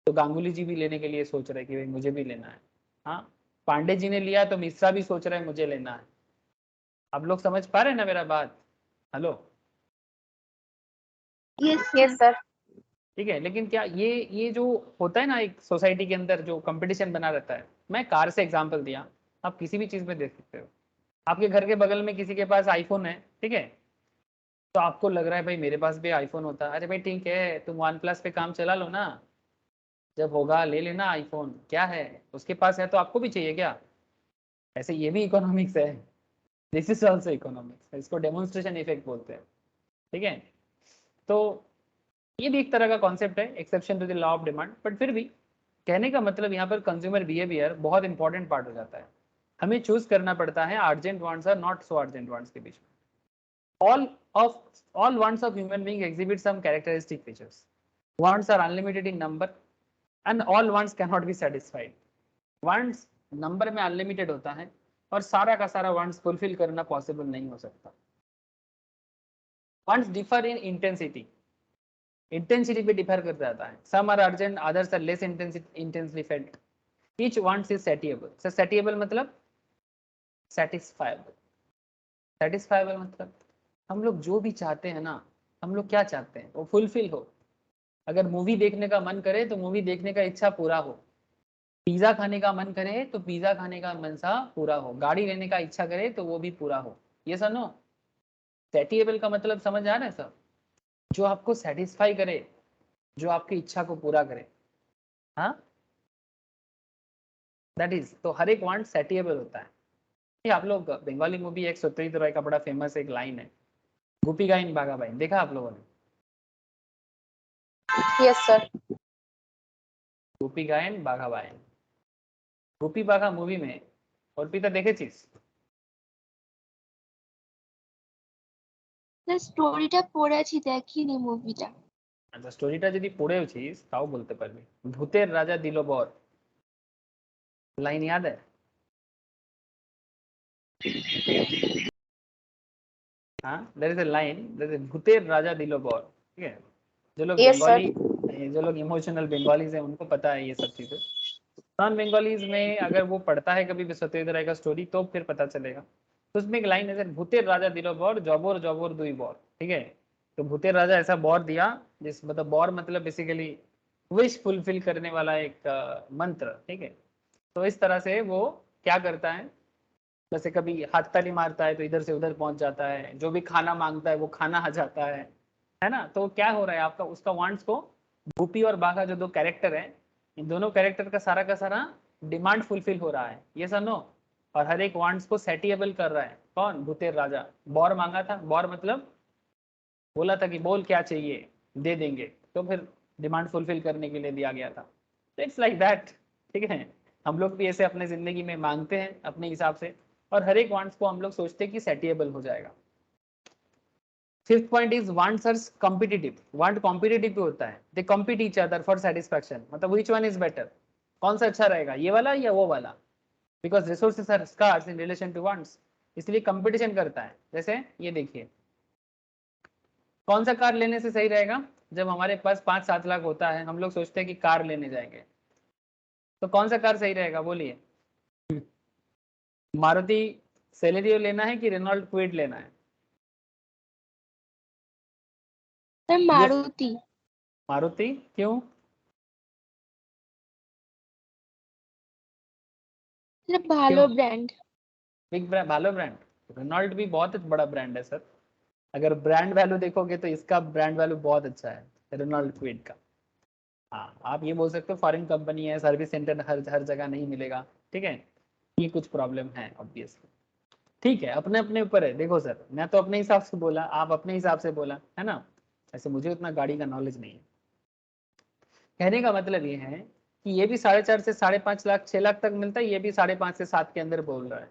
तो गांगुली जी भी लेने के लिए सोच रहे कि भाई मुझे भी लेना है। हाँ, पांडे जी ने लिया तो मिश्रा भी सोच रहे हैं मुझे लेना है। आप लोग समझ पा रहे हैं ना मेरा बात? Hello? Yes yes sir. Sir. ठीक है, लेकिन क्या ये जो होता है ना एक सोसाइटी के अंदर जो कंपटीशन बना रहता है, मैं कार से एग्जांपल दिया, आप किसी भी चीज में देख सकते हो। आपके घर के बगल में किसी के पास आईफोन है, ठीक है, तो आपको लग रहा है भाई मेरे पास भी आईफोन होता। अरे भाई ठीक है, तुम वन प्लस पे काम चला लो ना, जब होगा ले लेना आईफोन, क्या है, उसके पास है तो आपको भी चाहिए क्या? ऐसे ये भी इकोनॉमिक्स है, दिस इज ऑल्सो इकोनॉमिक्स, इसको डेमोन्स्ट्रेशन इफेक्ट बोलते हैं। ठीक है, तो ये भी एक तरह का कॉन्सेप्ट है, exception to the law of demand. But फिर भी कहने का मतलब यहाँ पर कंज्यूमर बिहेवियर बहुत इंपॉर्टेंट पार्ट हो जाता है। हमें चूज करना पड़ता है अर्जेंट वांट्स और नॉट सो अर्जेंट वांट्स के बीच में। all wants of human being exhibit some characteristic features. Wants are unlimited in number and all wants cannot be satisfied. Wants number में अनलिमिटेड होता है और सारा का सारा wants फुलफिल करना पॉसिबल नहीं हो सकता। Wants differ in intensity. Intensity पे डिफर कर जाता है। Some are urgent, others are less intensely felt. Each wants is satiable. Sir satiable मतलब सेटिस्फाइबल। सेटिस्फाइबल मतलब हम लोग जो भी चाहते हैं ना, हम लोग क्या चाहते हैं वो फुलफिल हो। अगर मूवी देखने का मन करे तो मूवी देखने का इच्छा पूरा हो, पिज्जा खाने का मन करे तो पिज्जा खाने का मनसा पूरा हो, गाड़ी लेने का इच्छा करे तो वो भी पूरा हो। ये सर नो सेटिएबल का मतलब समझ आ रहा है सर? जो आपको सेटिस्फाई करे, जो आपकी इच्छा को पूरा करे। हाँ, दैट इज, तो हर एक वांट सेटिएबल होता है। ये आप लोग बंगाली मूवी एक सत्यजीत रॉय का बड़ा फेमस एक लाइन है, गोपी गाइन बागा बाइन, देखा आप लोगों ने? Yes sir. गोपी गायन बाघा बायन, गोपी बाघा मूवी में अर्पिता देखे चीज? স্টোরিটা পড়েছি, দেখিনি মুভিটা। আচ্ছা, স্টোরিটা যদি পড়েওছিস তাও বলতে পারবি। ভূতের রাজা দিল বর, लाइन याद है? हाँ, there is a line, there is भूतेर राजा दिलो बर। ठीक है, जो लोग यस सर। बंगाली, जो लोग इमोशनल बंगालीज हैं उनको पता है ये सब चीजें। नॉन बंगालीज में अगर वो पढ़ता है कभी भी सत्येंद्र राय का स्टोरी तो फिर पता चलेगा। तो उसमें एक लाइन है, भूतेर राजा दिलो बर जबोर जबोर दुई बर। ठीक है, तो भूतेर राजा ऐसा बौर दिया, जिस मतलब बौर मतलब बेसिकली विश फुलफिल करने वाला एक मंत्र। ठीक है, तो इस तरह से वो क्या करता है, जैसे कभी हाथ ताली मारता है तो इधर से उधर पहुंच जाता है, जो भी खाना मांगता है वो खाना आ जाता है ना? तो क्या हो रहा है आपका, उसका वांट्स को, भूपी और बाघा जो दो कैरेक्टर है, इन दोनों कैरेक्टर का सारा डिमांड फुलफिल हो रहा है, ये सब नो। और हर एक वांट्स को सेटिएबल कर रहा है कौन? भूतेर राजा। बौर मांगा था, बौर मतलब बोला था कि बोल क्या चाहिए, दे देंगे, तो फिर डिमांड फुलफिल करने के लिए दिया गया था। तो इट्स लाइक दैट। ठीक है, हम लोग भी ऐसे अपने जिंदगी में मांगते हैं अपने हिसाब से, और हर एक वांट्स को हम लोग सोचते हैं कि सेटिएबल हो जाएगा। Fifth point is wants are competitive. Want competitive भी होता है, they compete each other for satisfaction. मतलब व्हिच वन इज बेटर, कौन सा अच्छा रहेगा, ये वाला या वो वाला? Because resources are scarce in relation to wants, इसलिए कंपटीशन करता है। जैसे ये देखिए, कौन सा कार लेने से सही रहेगा? जब हमारे पास 5-7 लाख होता है, हम लोग सोचते हैं कि कार लेने जाएंगे, तो कौन सा कार सही रहेगा बोलिए? मारुति सेलेरियो लेना है कि रेनॉल्ट क्विड लेना है? স্যার ये মারুতি। मारुति क्यों? স্যার ভালো क्यों? ব্র্যান্ड। बिग ब्रांड, भालो ब्रांड। रेनॉल्ट भी बहुत बड़ा ब्रांड है सर। अगर ब्रांड वैल्यू देखोगे तो इसका ब्रांड वैल्यू बहुत अच्छा है, रेनॉल्ट क्विड का। हाँ, आप ये बोल सकते हो फॉरेन कंपनी है, सर्विस सेंटर हर हर जगह नहीं मिलेगा। ठीक है, ये कुछ प्रॉब्लम है ऑब्वियसली। ठीक है, अपने अपने ऊपर है। देखो सर, मैं तो अपने हिसाब से बोला, आप अपने हिसाब से बोला, है ना? ऐसे मुझे उतना गाड़ी का नॉलेज नहीं है। कहने का मतलब ये है कि ये भी 4.5 से 5.5 लाख 6 लाख तक मिलता है, ये भी 5.5 से 7 के अंदर बोल रहा है।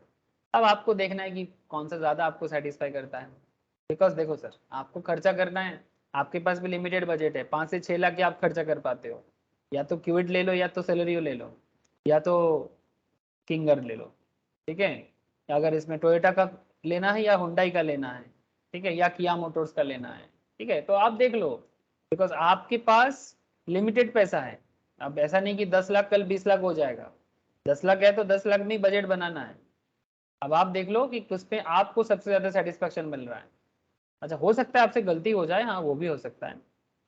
अब आपको देखना है कि कौन सा ज्यादा आपको सेटिस्फाई करता है। बिकॉज देखो सर, आपको खर्चा करना है, आपके पास भी लिमिटेड बजट है, 5 से 6 लाख की आप खर्चा कर पाते हो। या तो क्विड ले लो, या तो सेलेरियो ले लो, या तो किंगर ले लो। ठीक है, अगर इसमें टोयोटा का लेना है या हुंडई का लेना है, ठीक है, या किया मोटर्स का लेना है, ठीक है, तो आप देख लो, बिकॉज आपके पास लिमिटेड पैसा है। अब ऐसा नहीं कि 10 लाख कल 20 लाख हो जाएगा, 10 लाख है तो 10 लाख में बजट बनाना है। अब आप देख लो कि उसमें आपको सबसे ज्यादा सेटिस्फेक्शन मिल रहा है। अच्छा, हो सकता है आपसे गलती हो जाए, हाँ वो भी हो सकता है,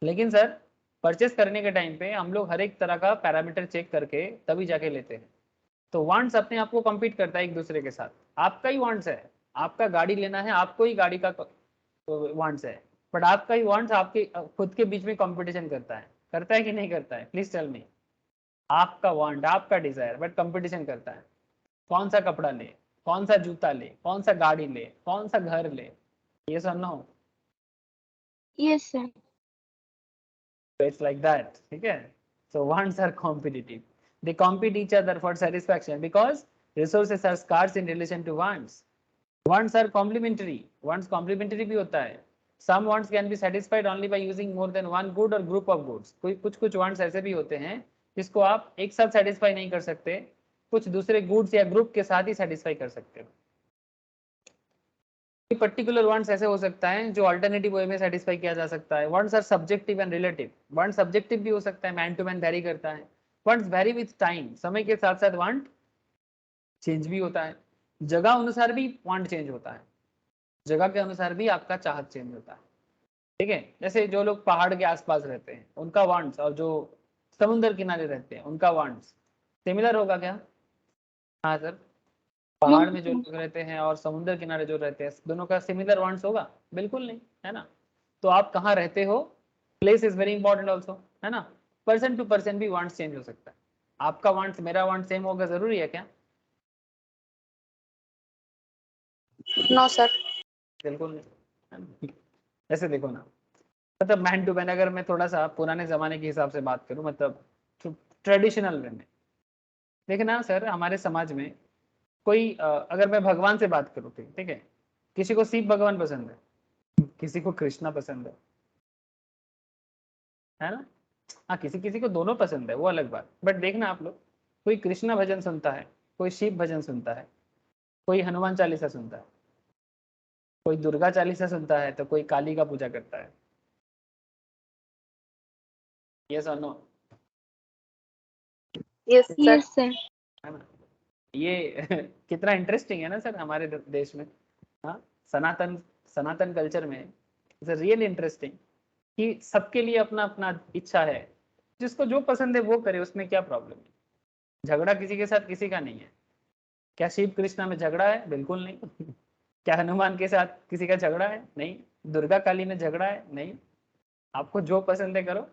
लेकिन सर परचेस करने के टाइम पे हम लोग हर एक तरह का पैरामीटर चेक करके तभी जाके लेते हैं। तो वांट्स अपने आप को कम्पीट करता है एक दूसरे के साथ, आपका ही वांट्स है, आपका गाड़ी लेना है, आपको ही गाड़ी का वांट्स है, बट आपका ही वांट्स आपके खुद के बीच में कंपटीशन करता है कि नहीं करता है, प्लीज टेल मी। आपका वांट, आपका डिजायर, बट कंपटीशन करता है, कौन सा कपड़ा ले, कौन सा जूता ले, कौन सा गाड़ी ले, कौन सा घर ले, ये सब no. Yes sir. It's like that, ठीक है। So wants are competitive. They compete each other for satisfaction because resources are scarce in relation to wants. Wants are complementary. Wants complementary भी होता है। Some wants can be satisfied only by using more than one good or group of goods. कोई कुछ wants ऐसे भी होते हैं जिसको आप एक साथ satisfy नहीं कर सकते, कुछ दूसरे goods या group के साथ ही satisfy कर सकते हो। पर्टिकुलर वांट्स ऐसे हो सकता है जो अल्टरनेटिव वे में सेटिस्फाई किया जा सकता है। Wants are subjective and relative. Want subjective भी हो सकता है, मैन टू मैन वैरी करता है। वांट्स वैरी विथ टाइम, समय के साथ साथ वांट चेंज भी होता है। जगह अनुसार भी वांट चेंज होता है, जगह के अनुसार भी आपका चाहत चेंज होता है, ठीक है। जैसे जो लोग पहाड़ के आसपास रहते हैं उनका वांट्स और जो समुद्र किनारे रहते हैं उनका वांट्स सिमिलर होगा क्या? हाँ सर, पहाड़ में जो लोग रहते हैं और समुद्र किनारे जो रहते हैं दोनों का सिमिलर वांट्स होगा? बिल्कुल नहीं, है ना। तो आप कहाँ रहते हो, place is very important also, है ना। पर्सन टू पर्सन भी वांट्स चेंज हो सकता है। आपका वांट्स मेरा वांट सेम होगा जरूरी है क्या? No sir. बिल्कुल नहीं, है ना? ऐसे देखो ना, मतलब मैन टू मैन, अगर मैं थोड़ा सा पुराने जमाने के हिसाब से बात करूं, मतलब ट्रेडिशनल वे में देखना सर, हमारे समाज में कोई अगर मैं भगवान से बात करूं, ठीक है, किसी को शिव भगवान पसंद है, किसी को कृष्णा पसंद है ना। हाँ, किसी किसी को दोनों पसंद है, वो अलग बात, बट देखना आप लोग, कोई कृष्णा भजन सुनता है, कोई शिव भजन सुनता है, कोई हनुमान चालीसा सुनता है, कोई दुर्गा चालीसा सुनता है, तो कोई काली का पूजा करता है। यस और no? Yes sir. Yes sir. है ना। ये कितना इंटरेस्टिंग है ना सर हमारे देश में। हाँ, सनातन सनातन कल्चर में इट्स रियल इंटरेस्टिंग कि सबके लिए अपना अपना इच्छा है, जिसको जो पसंद है वो करे, उसमें क्या प्रॉब्लम है। झगड़ा किसी के साथ किसी का नहीं है। क्या शिव कृष्णा में झगड़ा है? बिल्कुल नहीं। क्या हनुमान के साथ किसी का झगड़ा है? नहीं। दुर्गा काली में झगड़ा है? नहीं। आपको जो पसंद है करो,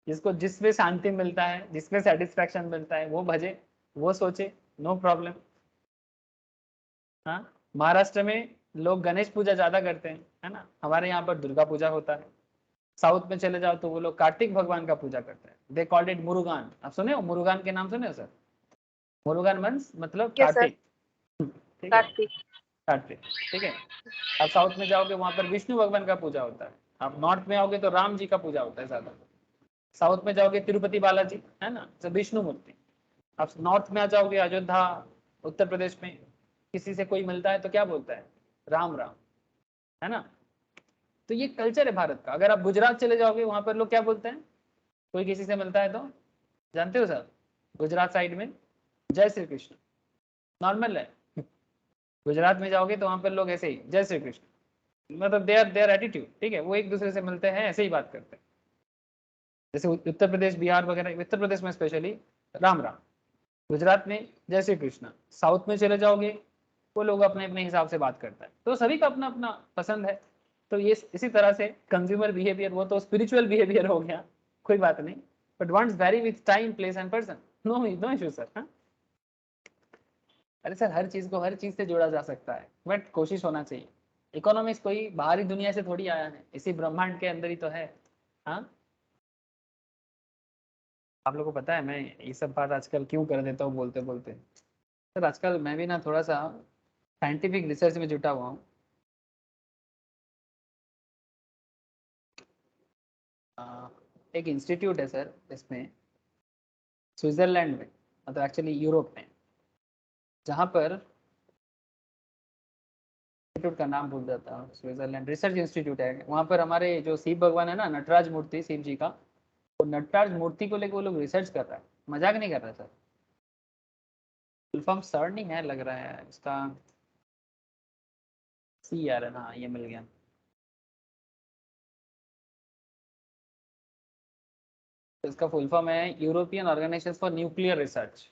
जिसको जिसमें शांति मिलता है, जिसमें सेटिस्फैक्शन मिलता है वो भजे, वो सोचे, नो प्रॉब्लम। हाँ, महाराष्ट्र में लोग गणेश पूजा ज्यादा करते हैं, है ना। हमारे यहाँ पर दुर्गा पूजा होता है। साउथ में चले जाओ तो वो लोग कार्तिक भगवान का पूजा करते हैं। They called it Murugan. आप सुने हो मुरुगान के नाम, सुने हो सर? मुरुगान मीन्स मतलब यस सर। कार्तिक, ठीक है, कार्तिक। कार्तिक, ठीक है। आप साउथ में जाओगे वहां पर विष्णु भगवान का पूजा होता है। आप नॉर्थ में आओगे तो राम जी का पूजा होता है ज्यादा। साउथ में जाओगे तिरुपति बालाजी, है ना, तो विष्णु मूर्ति। आप नॉर्थ में आ जाओगे अयोध्या, उत्तर प्रदेश में किसी से कोई मिलता है तो क्या बोलता है? राम राम, है ना। तो ये कल्चर है भारत का। अगर आप गुजरात चले जाओगे वहां पर लोग क्या बोलते हैं, कोई किसी से मिलता है तो, जानते हो सर, गुजरात साइड में जय श्री कृष्ण नॉर्मल है। गुजरात में जाओगे तो वहां पर लोग ऐसे ही जय श्री कृष्ण, मतलब देयर एटीट्यूड, ठीक है, वो एक दूसरे से मिलते हैं ऐसे ही बात करते हैं। जैसे उत्तर प्रदेश बिहार वगैरह, उत्तर प्रदेश में स्पेशली राम राम, गुजरात में जय श्री कृष्ण। साउथ में चले जाओगे वो लोग अपने अपने हिसाब से बात करता है। तो सभी का अपना अपना पसंद है। तो ये इसी तरह से कंज्यूमर बिहेवियर, वो तो स्पिरिचुअल बिहेवियर हो गया, कोई बात नहीं, but wants vary with time place and person, no no issue sir. हाँ, अरे सर हर चीज को हर चीज से जोड़ा जा सकता है, बट कोशिश होना चाहिए। इकोनॉमिक्स कोई बाहरी दुनिया से थोड़ी आया है, इसी ब्रह्मांड के अंदर ही तो है। हाँ, आप लोगों को पता है मैं ये सब बात आजकल क्यों कर देता हूँ बोलते बोलते? सर आजकल मैं भी ना थोड़ा सा साइंटिफिक रिसर्च में जुटा हुआ हूँ। एक इंस्टीट्यूट है सर इसमें, स्विट्जरलैंड में, मतलब एक्चुअली यूरोप में, जहाँ पर इंस्टीट्यूट का नाम भूल जाता हूँ, स्विट्जरलैंड रिसर्च इंस्टीट्यूट है, वहाँ पर हमारे जो शिव भगवान है ना, नटराज मूर्ति शिव जी का, वो नटराज मूर्ति को लेकर वो लोग रिसर्च कर रहा है, मजाक नहीं कर रहा सर। फुल फॉर्म सर्न नहीं है लग रहा है इसका, सी यार, हाँ ये मिल गया। इसका फुल फॉर्म है European organisation for nuclear research.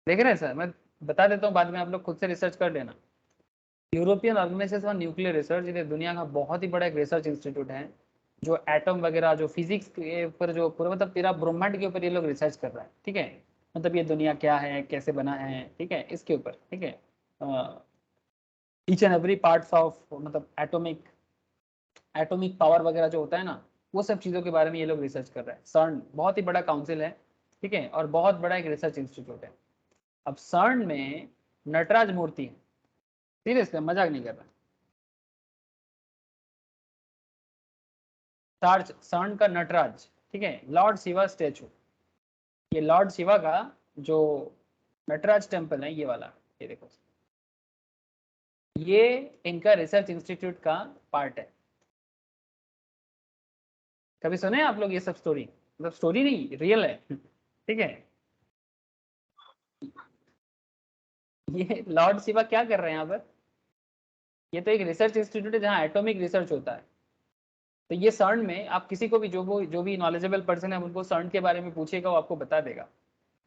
देख रहे हैं सर, मैं बता देता हूँ, बाद में आप लोग खुद से रिसर्च कर लेना। European organisation for nuclear research, ये दुनिया का बहुत ही बड़ा एक रिसर्च इंस्टीट्यूट है, जो एटम वगैरह, जो फिजिक्स के ऊपर, जो पूरा मतलब पूरा ब्रह्मांड के ऊपर ये लोग रिसर्च कर रहा है, ठीक है। मतलब ये दुनिया क्या है, कैसे बना है, ठीक है, इसके ऊपर, ठीक है। Each and every parts of, मतलब एटॉमिक पावर वगैरह जो होता है ना, वो सब चीज़ों के बारे में ये लोग रिसर्च कर रहे हैं। सर्न बहुत ही बड़ा काउंसिल है, ठीक है, और बहुत बड़ा एक रिसर्च इंस्टीट्यूट है। अब सर्न में नटराज मूर्ति है, सीरियसली मजाक नहीं कर रहा। सर्न का नटराज, ठीक है, लॉर्ड शिवा स्टेचू, ये लॉर्ड शिवा का जो नटराज टेम्पल है, ये वाला, ये देखो, ये इनका रिसर्च इंस्टीट्यूट का पार्ट है। कभी सुने आप लोग ये सब स्टोरी? मतलब स्टोरी नहीं, रियल है, ठीक है। ये लॉर्ड शिवा क्या कर रहे हैं यहाँ पर? ये तो एक रिसर्च इंस्टीट्यूट है जहाँ एटॉमिक रिसर्च होता है। तो ये सर्न में आप किसी को भी, जो भी नॉलेजेबल पर्सन है, उनको सर्न के बारे में पूछेगा, वो आपको बता देगा,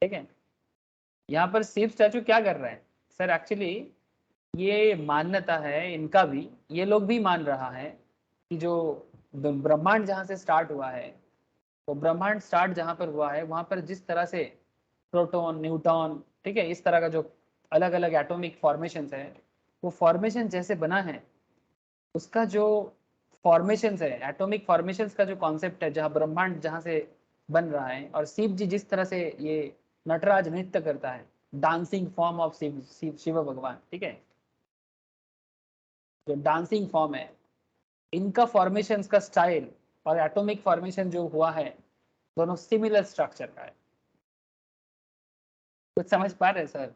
ठीक है। यहाँ पर शिव स्टैचू क्या कर रहे हैं सर? एक्चुअली ये मान्यता है इनका भी, ये लोग भी मान रहा है कि जो ब्रह्मांड जहाँ से स्टार्ट हुआ है, तो ब्रह्मांड स्टार्ट जहाँ पर हुआ है, वहाँ पर जिस तरह से प्रोटॉन, न्यूट्रॉन, ठीक है, इस तरह का जो अलग अलग एटॉमिक फॉर्मेशंस है, वो फॉर्मेशन जैसे बना है, उसका जो फॉर्मेशंस है, एटॉमिक फॉर्मेशंस का जो कॉन्सेप्ट है, जहाँ ब्रह्मांड जहाँ से बन रहा है, और शिव जी जिस तरह से ये नटराज नृत्य करता है, डांसिंग फॉर्म ऑफ शिव भगवान, ठीक है, जो डांसिंग फॉर्म है, इनका फॉर्मेशंस का स्टाइल और एटॉमिक फॉर्मेशन जो हुआ है, दोनों सिमिलर स्ट्रक्चर का है। कुछ समझ पा रहे हैं सर?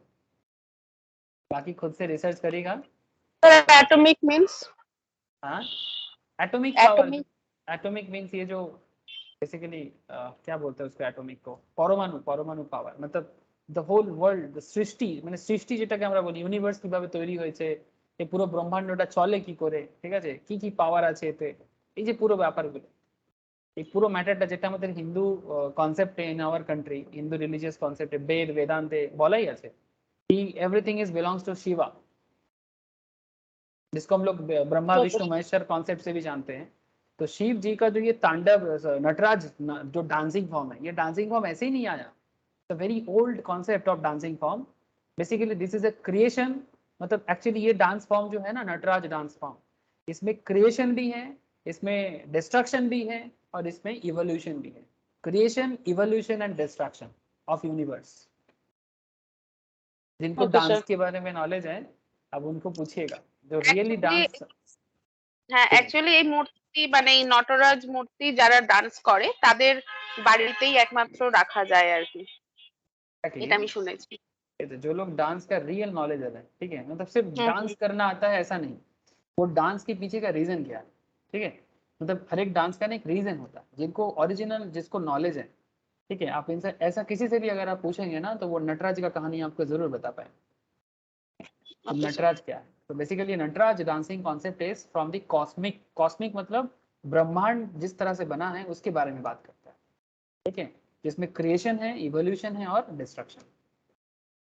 बाकी खुद से रिसर्च करेगा। एटॉमिक मींस, हाँ, atomic power, atomic, atomic means ये जो बेसिकली क्या बोलते हैं उसको, एटॉमिक को परमाणु, परमाणु पावर, मतलब द होल वर्ल्ड, সৃষ্টি মানে সৃষ্টি যেটাকে আমরা বলি, ইউনিভার্স কিভাবে তৈরি হয়েছে, এই পুরো ব্রহ্মাণ্ডটা চলে কি করে, ঠিক আছে, কি কি পাওয়ার আছে এতে, এই যে পুরো ব্যাপারগুলো, এই পুরো ম্যাটারটা যেটা আমাদের হিন্দু কনসেপ্টে, in our country Hindu religious কনসেপ্টে, বেদ বেদান্তে বলাই আছে कि everything is belongs to Shiva, जिसको हम लोग ब्रह्मा विष्णु महेश्वर कॉन्सेप्ट से भी जानते हैं। तो शिव जी का जो ये तांडव, नटराज जो डांसिंग फॉर्म है, ये डांसिंग फॉर्म ऐसे ही नहीं आया, the very old concept of dancing form. Basically this is a creation, मतलब एक्चुअली ये डांस फॉर्म जो है ना, नटराज डांस फॉर्म, इसमें क्रिएशन भी है, इसमें डिस्ट्रक्शन भी है, और इसमें इवोल्यूशन भी है। Creation, evolution and destruction of universe. जिनको डांस के बारे में नॉलेज है, अब उनको पूछिएगा जो रियली डांस। হ্যাঁ অ্যাকচুয়ালি এই মূর্তি মানে এই নটরাজ মূর্তি যারা ডান্স করে তাদের বাড়িতেই একমাত্র রাখা যায় আর কি, এটা আমি শুনেছি। जो लोग डांस का रियल नॉलेज है, ठीक है, मतलब सिर्फ डांस करना आता है ऐसा नहीं, वो डांस के पीछे का रीजन क्या है, ठीक है, मतलब हर एक डांस का ना एक रीजन होता है, जिनको ओरिजिनल, जिसको नॉलेज है, ठीक है। आप इनसे ऐसा किसी से भी अगर आप पूछेंगे ना, तो वो नटराज का कहानी आपको जरूर बता पाए नटराज क्या है। तो basically Nataraj dancing concept is from the cosmic, cosmic मतलब ब्रह्मांड जिस तरह से बना है उसके बारे में बात करता है, ठीक है, जिसमें क्रिएशन है, इवोल्यूशन है और डिस्ट्रक्शन।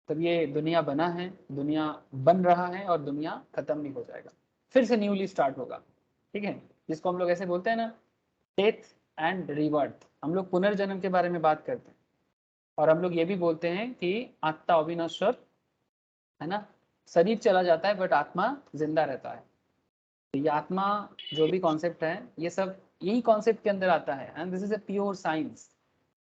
तब ये दुनिया बना है, दुनिया बन रहा है, और दुनिया खत्म भी हो जाएगा, फिर से न्यूली स्टार्ट होगा, ठीक है, जिसको हम लोग ऐसे बोलते हैं ना, डेथ एंड रिबर्थ। हम लोग पुनर्जन्म के बारे में बात करते हैं, और हम लोग ये भी बोलते हैं कि आत्मा अविनश्वर है ना, शरीर चला जाता है बट आत्मा जिंदा रहता है। तो ये आत्मा जो भी कॉन्सेप्ट है, ये सब यही कॉन्सेप्ट के अंदर आता है, and this is a pure science,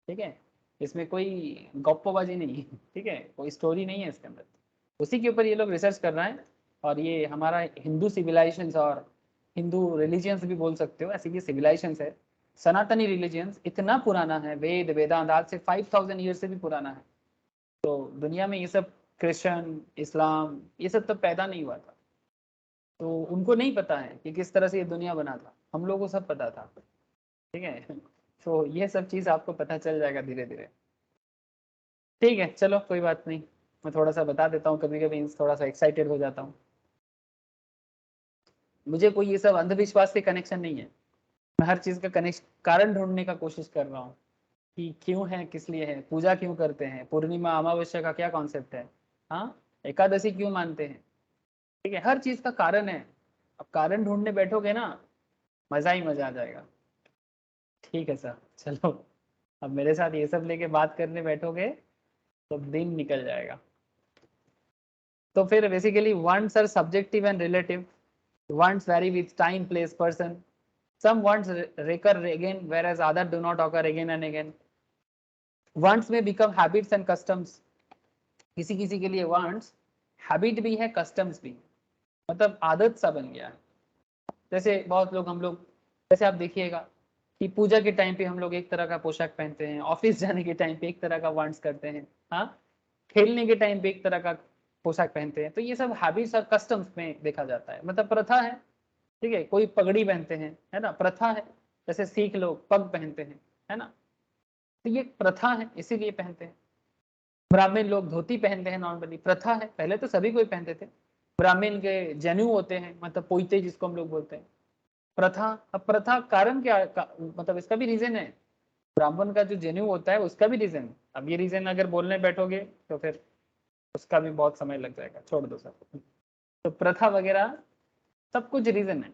ठीक है, इसमें कोई गप्पोबाजी नहीं है, ठीक है, कोई स्टोरी नहीं है इसके अंदर। उसी के ऊपर ये लोग रिसर्च कर रहे हैं, और ये हमारा हिंदू सिविलाइजेशंस और हिंदू रिलीजियंस भी बोल सकते हो, ऐसे ये सिविलाइजेशंस है, सनातनी रिलीजियंस इतना पुराना है, वेद वेदांत आज से 5000 ईयर से भी पुराना है। तो दुनिया में ये सब क्रिश्चियन, इस्लाम, ये सब तब पैदा नहीं हुआ था, तो उनको नहीं पता है कि किस तरह से ये दुनिया बना था। हम लोगों को सब पता था, ठीक है। तो ये सब चीज़ आपको पता चल जाएगा धीरे धीरे। ठीक है, चलो कोई बात नहीं, मैं थोड़ा सा बता देता हूँ, कभी कभी थोड़ा सा एक्साइटेड हो जाता हूँ। मुझे कोई ये सब अंधविश्वास से कनेक्शन नहीं है, मैं हर चीज़ का कनेक्शन कारण ढूंढने का कोशिश कर रहा हूँ कि क्यों है, किस लिए है, पूजा क्यों करते हैं, पूर्णिमा अमावस्या का क्या कॉन्सेप्ट है, हाँ, एकादशी क्यों मानते हैं, ठीक है, हर चीज़ का कारण है। अब कारण ढूंढने बैठोगे ना, मजा ही मजा आ जाएगा। ठीक है सर, चलो अब मेरे साथ ये सब लेके बात करने बैठोगे तो दिन निकल जाएगा। तो फिर basically wants are subjective and relative. Wants vary with time, place, person. Some wants recur again, whereas others do not occur again and again. Wants may become habits and customs. किसी किसी के लिए wants habit भी है, customs भी, मतलब आदत सा बन गया है। जैसे बहुत लोग, हम लोग, जैसे आप देखिएगा कि पूजा के टाइम पे हम लोग एक तरह का पोशाक पहनते हैं, ऑफिस जाने के टाइम पे एक तरह का वांट्स करते हैं, हाँ, खेलने के टाइम पे एक तरह का पोशाक पहनते हैं। तो ये सब हैबिट्स और कस्टम्स में देखा जाता है, मतलब प्रथा है, ठीक है। कोई पगड़ी पहनते हैं, है ना, प्रथा है। जैसे सिख लोग पग पहनते हैं, है ना, तो ये प्रथा है, इसीलिए पहनते हैं। ब्राह्मण लोग धोती पहनते हैं, नॉर्मली प्रथा है, पहले तो सभी कोई पहनते थे। ब्राह्मण के जनेऊ होते हैं, मतलब पोइते जिसको हम लोग बोलते हैं, प्रथा। अब प्रथा कारण क्या मतलब इसका भी रीजन है, ब्राह्मण का जो जनेऊ होता है उसका भी रीजन। अब ये रीजन अगर बोलने बैठोगे तो फिर उसका भी बहुत समय लग जाएगा, छोड़ दो सर। तो प्रथा वगैरह सब कुछ रीजन है।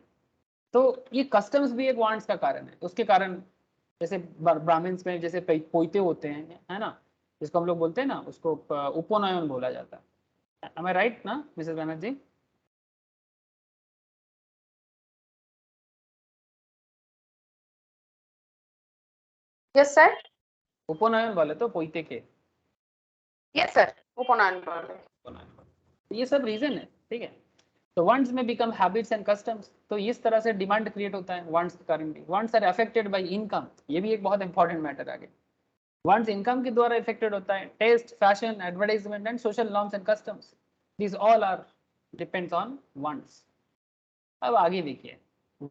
तो ये कस्टम्स भी एक वांट्स का कारण है, उसके कारण जैसे ब्राह्मण्स में जैसे पोइते होते हैं, है ना, जिसको हम लोग बोलते हैं ना, उसको उपनयन बोला जाता है। am I right ना मिसेस बनर्जी? Yes sir. उपनयन बोले तो पोइते के, यस सर, उपनयन बोले। तो ये सब रीजन है, ठीक है। तो वांट्स में बिकम हैबिट्स एंड कस्टम्स, तो इस तरह से डिमांड क्रिएट होता है वांट्स के कारण भी। Wants are affected by income, ये भी एक बहुत इंपॉर्टेंट मैटर आगे। वांट्स इनकम के द्वारा इफेक्टेड होता है, taste, fashion, advertisement and social norms and customs, this all are depends on wants. अब आगे देखिए,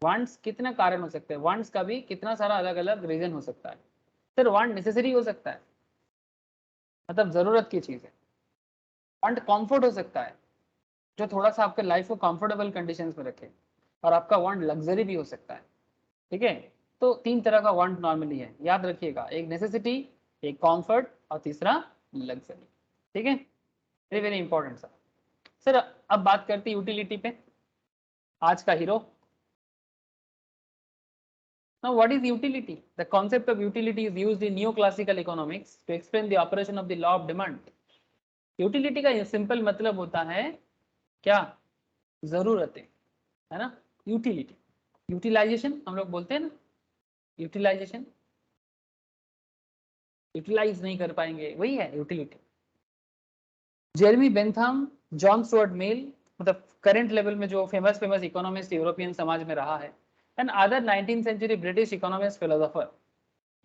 वांट्स कितना कारण हो सकते हैं, वांट्स का भी कितना सारा अलग अलग रीजन हो सकता है। सर वांट नेसेसरी हो सकता है, मतलब जरूरत की चीज है। वांट कंफर्ट हो सकता है, जो थोड़ा सा आपके लाइफ को कंफर्टेबल कंडीशंस में रखे, और आपका वांट लग्जरी भी हो सकता है, ठीक है। तो तीन तरह का वांट नॉर्मली है, याद रखिएगा, एक नेसेसिटी, एक कंफर्ट और तीसरा लग्जरी, ठीक है। Very very important sir. Sir अब बात करते हैं यूटिलिटी पे, आज का hero. Now, what is utility? The concept of utility is used in neoclassical economics to explain the operation of the law of demand. Utility का सिंपल मतलब होता है क्या, जरूरतें, है ना। यूटिलिटी, यूटिलाइजेशन हम लोग बोलते हैं ना, यूटिलाइजेशन, यूटिलाइज नहीं कर पाएंगे, वही है utility. Jeremy Bentham, John Stuart Mill, मतलब करंट लेवल में जो फेमस फेमस इकोनॉमिस्ट यूरोपियन समाज में रहा है, and other 19th century British economist philosopher,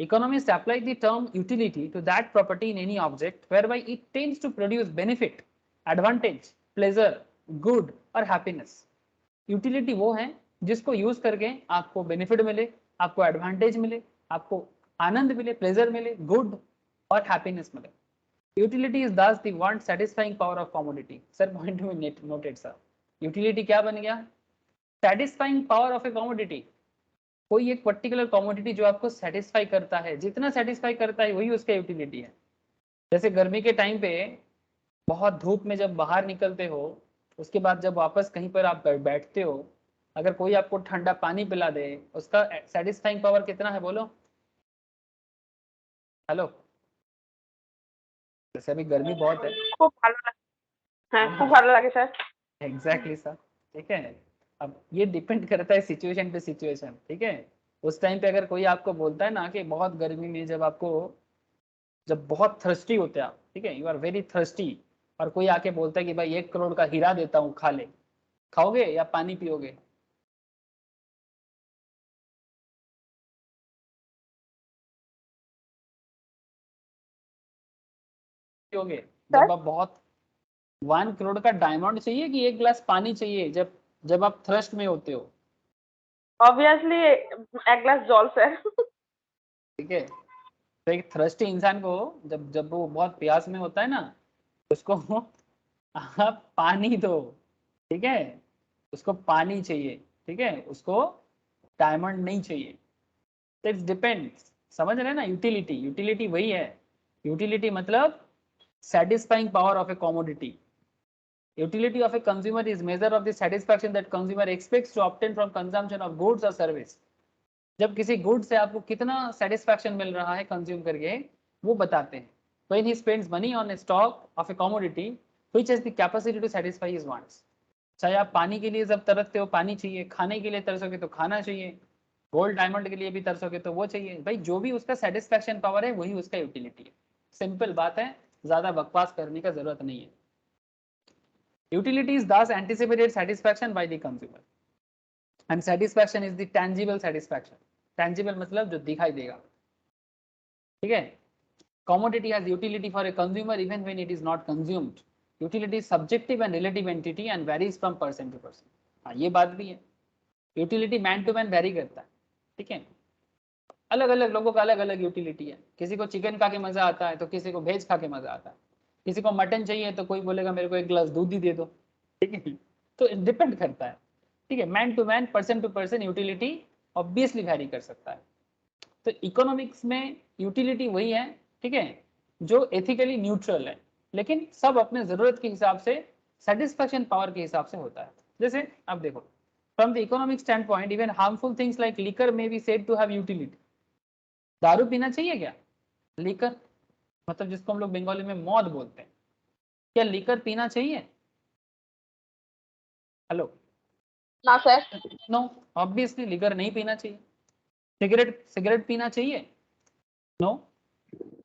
economists apply the term utility to that property in any object whereby it tends to produce benefit, advantage, pleasure, good और happiness. Utility वो है जिसको use करके आपको बेनिफिट मिले, आपको advantage मिले, आपको आनंद मिले, प्लेजर मिले, गुड और हैप्पीनेस मिले। यूटिलिटी इज दस the want satisfying power of commodity. Sir point में नोटेड सर, यूटिलिटी क्या बन गया, satisfying power of A commodity. कोई एक पर्टिकुलर कमोडिटी जो आपको सेटिस्फाई करता है, जितना सेटिस्फाई करता है वही उसका यूटिलिटी है। जैसे गर्मी के टाइम पे बहुत धूप में जब बाहर निकलते हो, उसके बाद जब वापस कहीं पर आप बैठते हो, अगर कोई आपको ठंडा पानी पिला दे, उसका सेटिस्फाइंग पावर कितना है बोलो, हेलो। जैसे अभी गर्मी बहुत है, খুব ভালো লাগে, হ্যাঁ খুব ভালো লাগে স্যার। एग्जैक्टली सर, ठीक है। अब ये डिपेंड करता है सिचुएशन पे सिचुएशन, ठीक है। उस टाइम पे अगर कोई आपको बोलता है ना कि बहुत गर्मी में जब आपको, जब बहुत थर्स्टी होते हैं आप, ठीक है, यू आर वेरी थर्स्टी, और कोई आके बोलता है कि भाई 1 करोड़ का हीरा देता हूँ, खा ले, खाओगे या पानी पियोगे? पियोगे। सर जब आप बहुत 1 करोड़ का डायमंड चाहिए कि 1 गिलास पानी चाहिए जब जब आप थ्रस्ट में होते हो? ऑब्वियसली एक ग्लास जल सर। ठीक है, तो एक थ्रस्टी इंसान को जब जब वो बहुत प्यास में होता है ना, उसको आप पानी दो, ठीक है, उसको पानी चाहिए, ठीक है, उसको डायमंड नहीं चाहिए। तो इट्स डिपेंड्स, समझ रहे हैं ना? यूटिलिटी, यूटिलिटी वही है। यूटिलिटी मतलब satisfying power of a commodity. Utility of a consumer is measure of the satisfaction that consumer expects to obtain from consumption of goods or service. जब किसी गुड से आपको कितना सेटिस्फैक्शन मिल रहा है कंज्यूम करके, वो बताते हैं। When he spends money on a stock of a commodity which has the capacity to satisfy his wants. चाहे आप पानी के लिए जब तरसते हो, पानी चाहिए, खाने के लिए तरसोगे तो खाना चाहिए, गोल्ड डायमंड के लिए भी तरसोगे तो वो चाहिए। भाई जो भी उसका सेटिस्फैक्शन पावर है वही उसका यूटिलिटी है। सिंपल बात है, ज्यादा बकवास करने का जरूरत नहीं है। Utility is thus anticipated satisfaction by the consumer, and satisfaction is the tangible satisfaction. Tangible मतलब जो दिखाई देगा, ठीक है। Commodity has utility for a consumer even when it is not consumed. Utility is subjective and relative entity and varies from person to person. हाँ, ये बात भी है। Utility man to man vary करता है, ठीक है। अलग अलग लोगों का अलग अलग यूटिलिटी है। किसी को चिकन खा के मजा आता है तो किसी को वेज खा के मजा आता है। किसी को मटन चाहिए तो कोई बोलेगा मेरे को 1 गिलास दूध ही दे दो, ठीक है। तो डिपेंड करता है, ठीक है। Man to man, person to person utility obviously vary कर सकता है। तो इकोनॉमिक्स में यूटिलिटी वही है, ठीक है, जो एथिकली न्यूट्रल है, लेकिन सब अपने जरूरत के हिसाब से, सेटिस्फैक्शन पावर के हिसाब से होता है। जैसे आप देखो, from the economic stand point even harmful things like liquor may be said to have utility. दारू पीना चाहिए क्या? लीकर मतलब जिसको हम लोग बंगाली में मौत बोलते हैं, क्या लीकर पीना चाहिए? हेलो? ना सर। नो, ऑब्वियसली लीकर नहीं पीना चाहिए। सिगरेट सिगरेट पीना चाहिए? नो,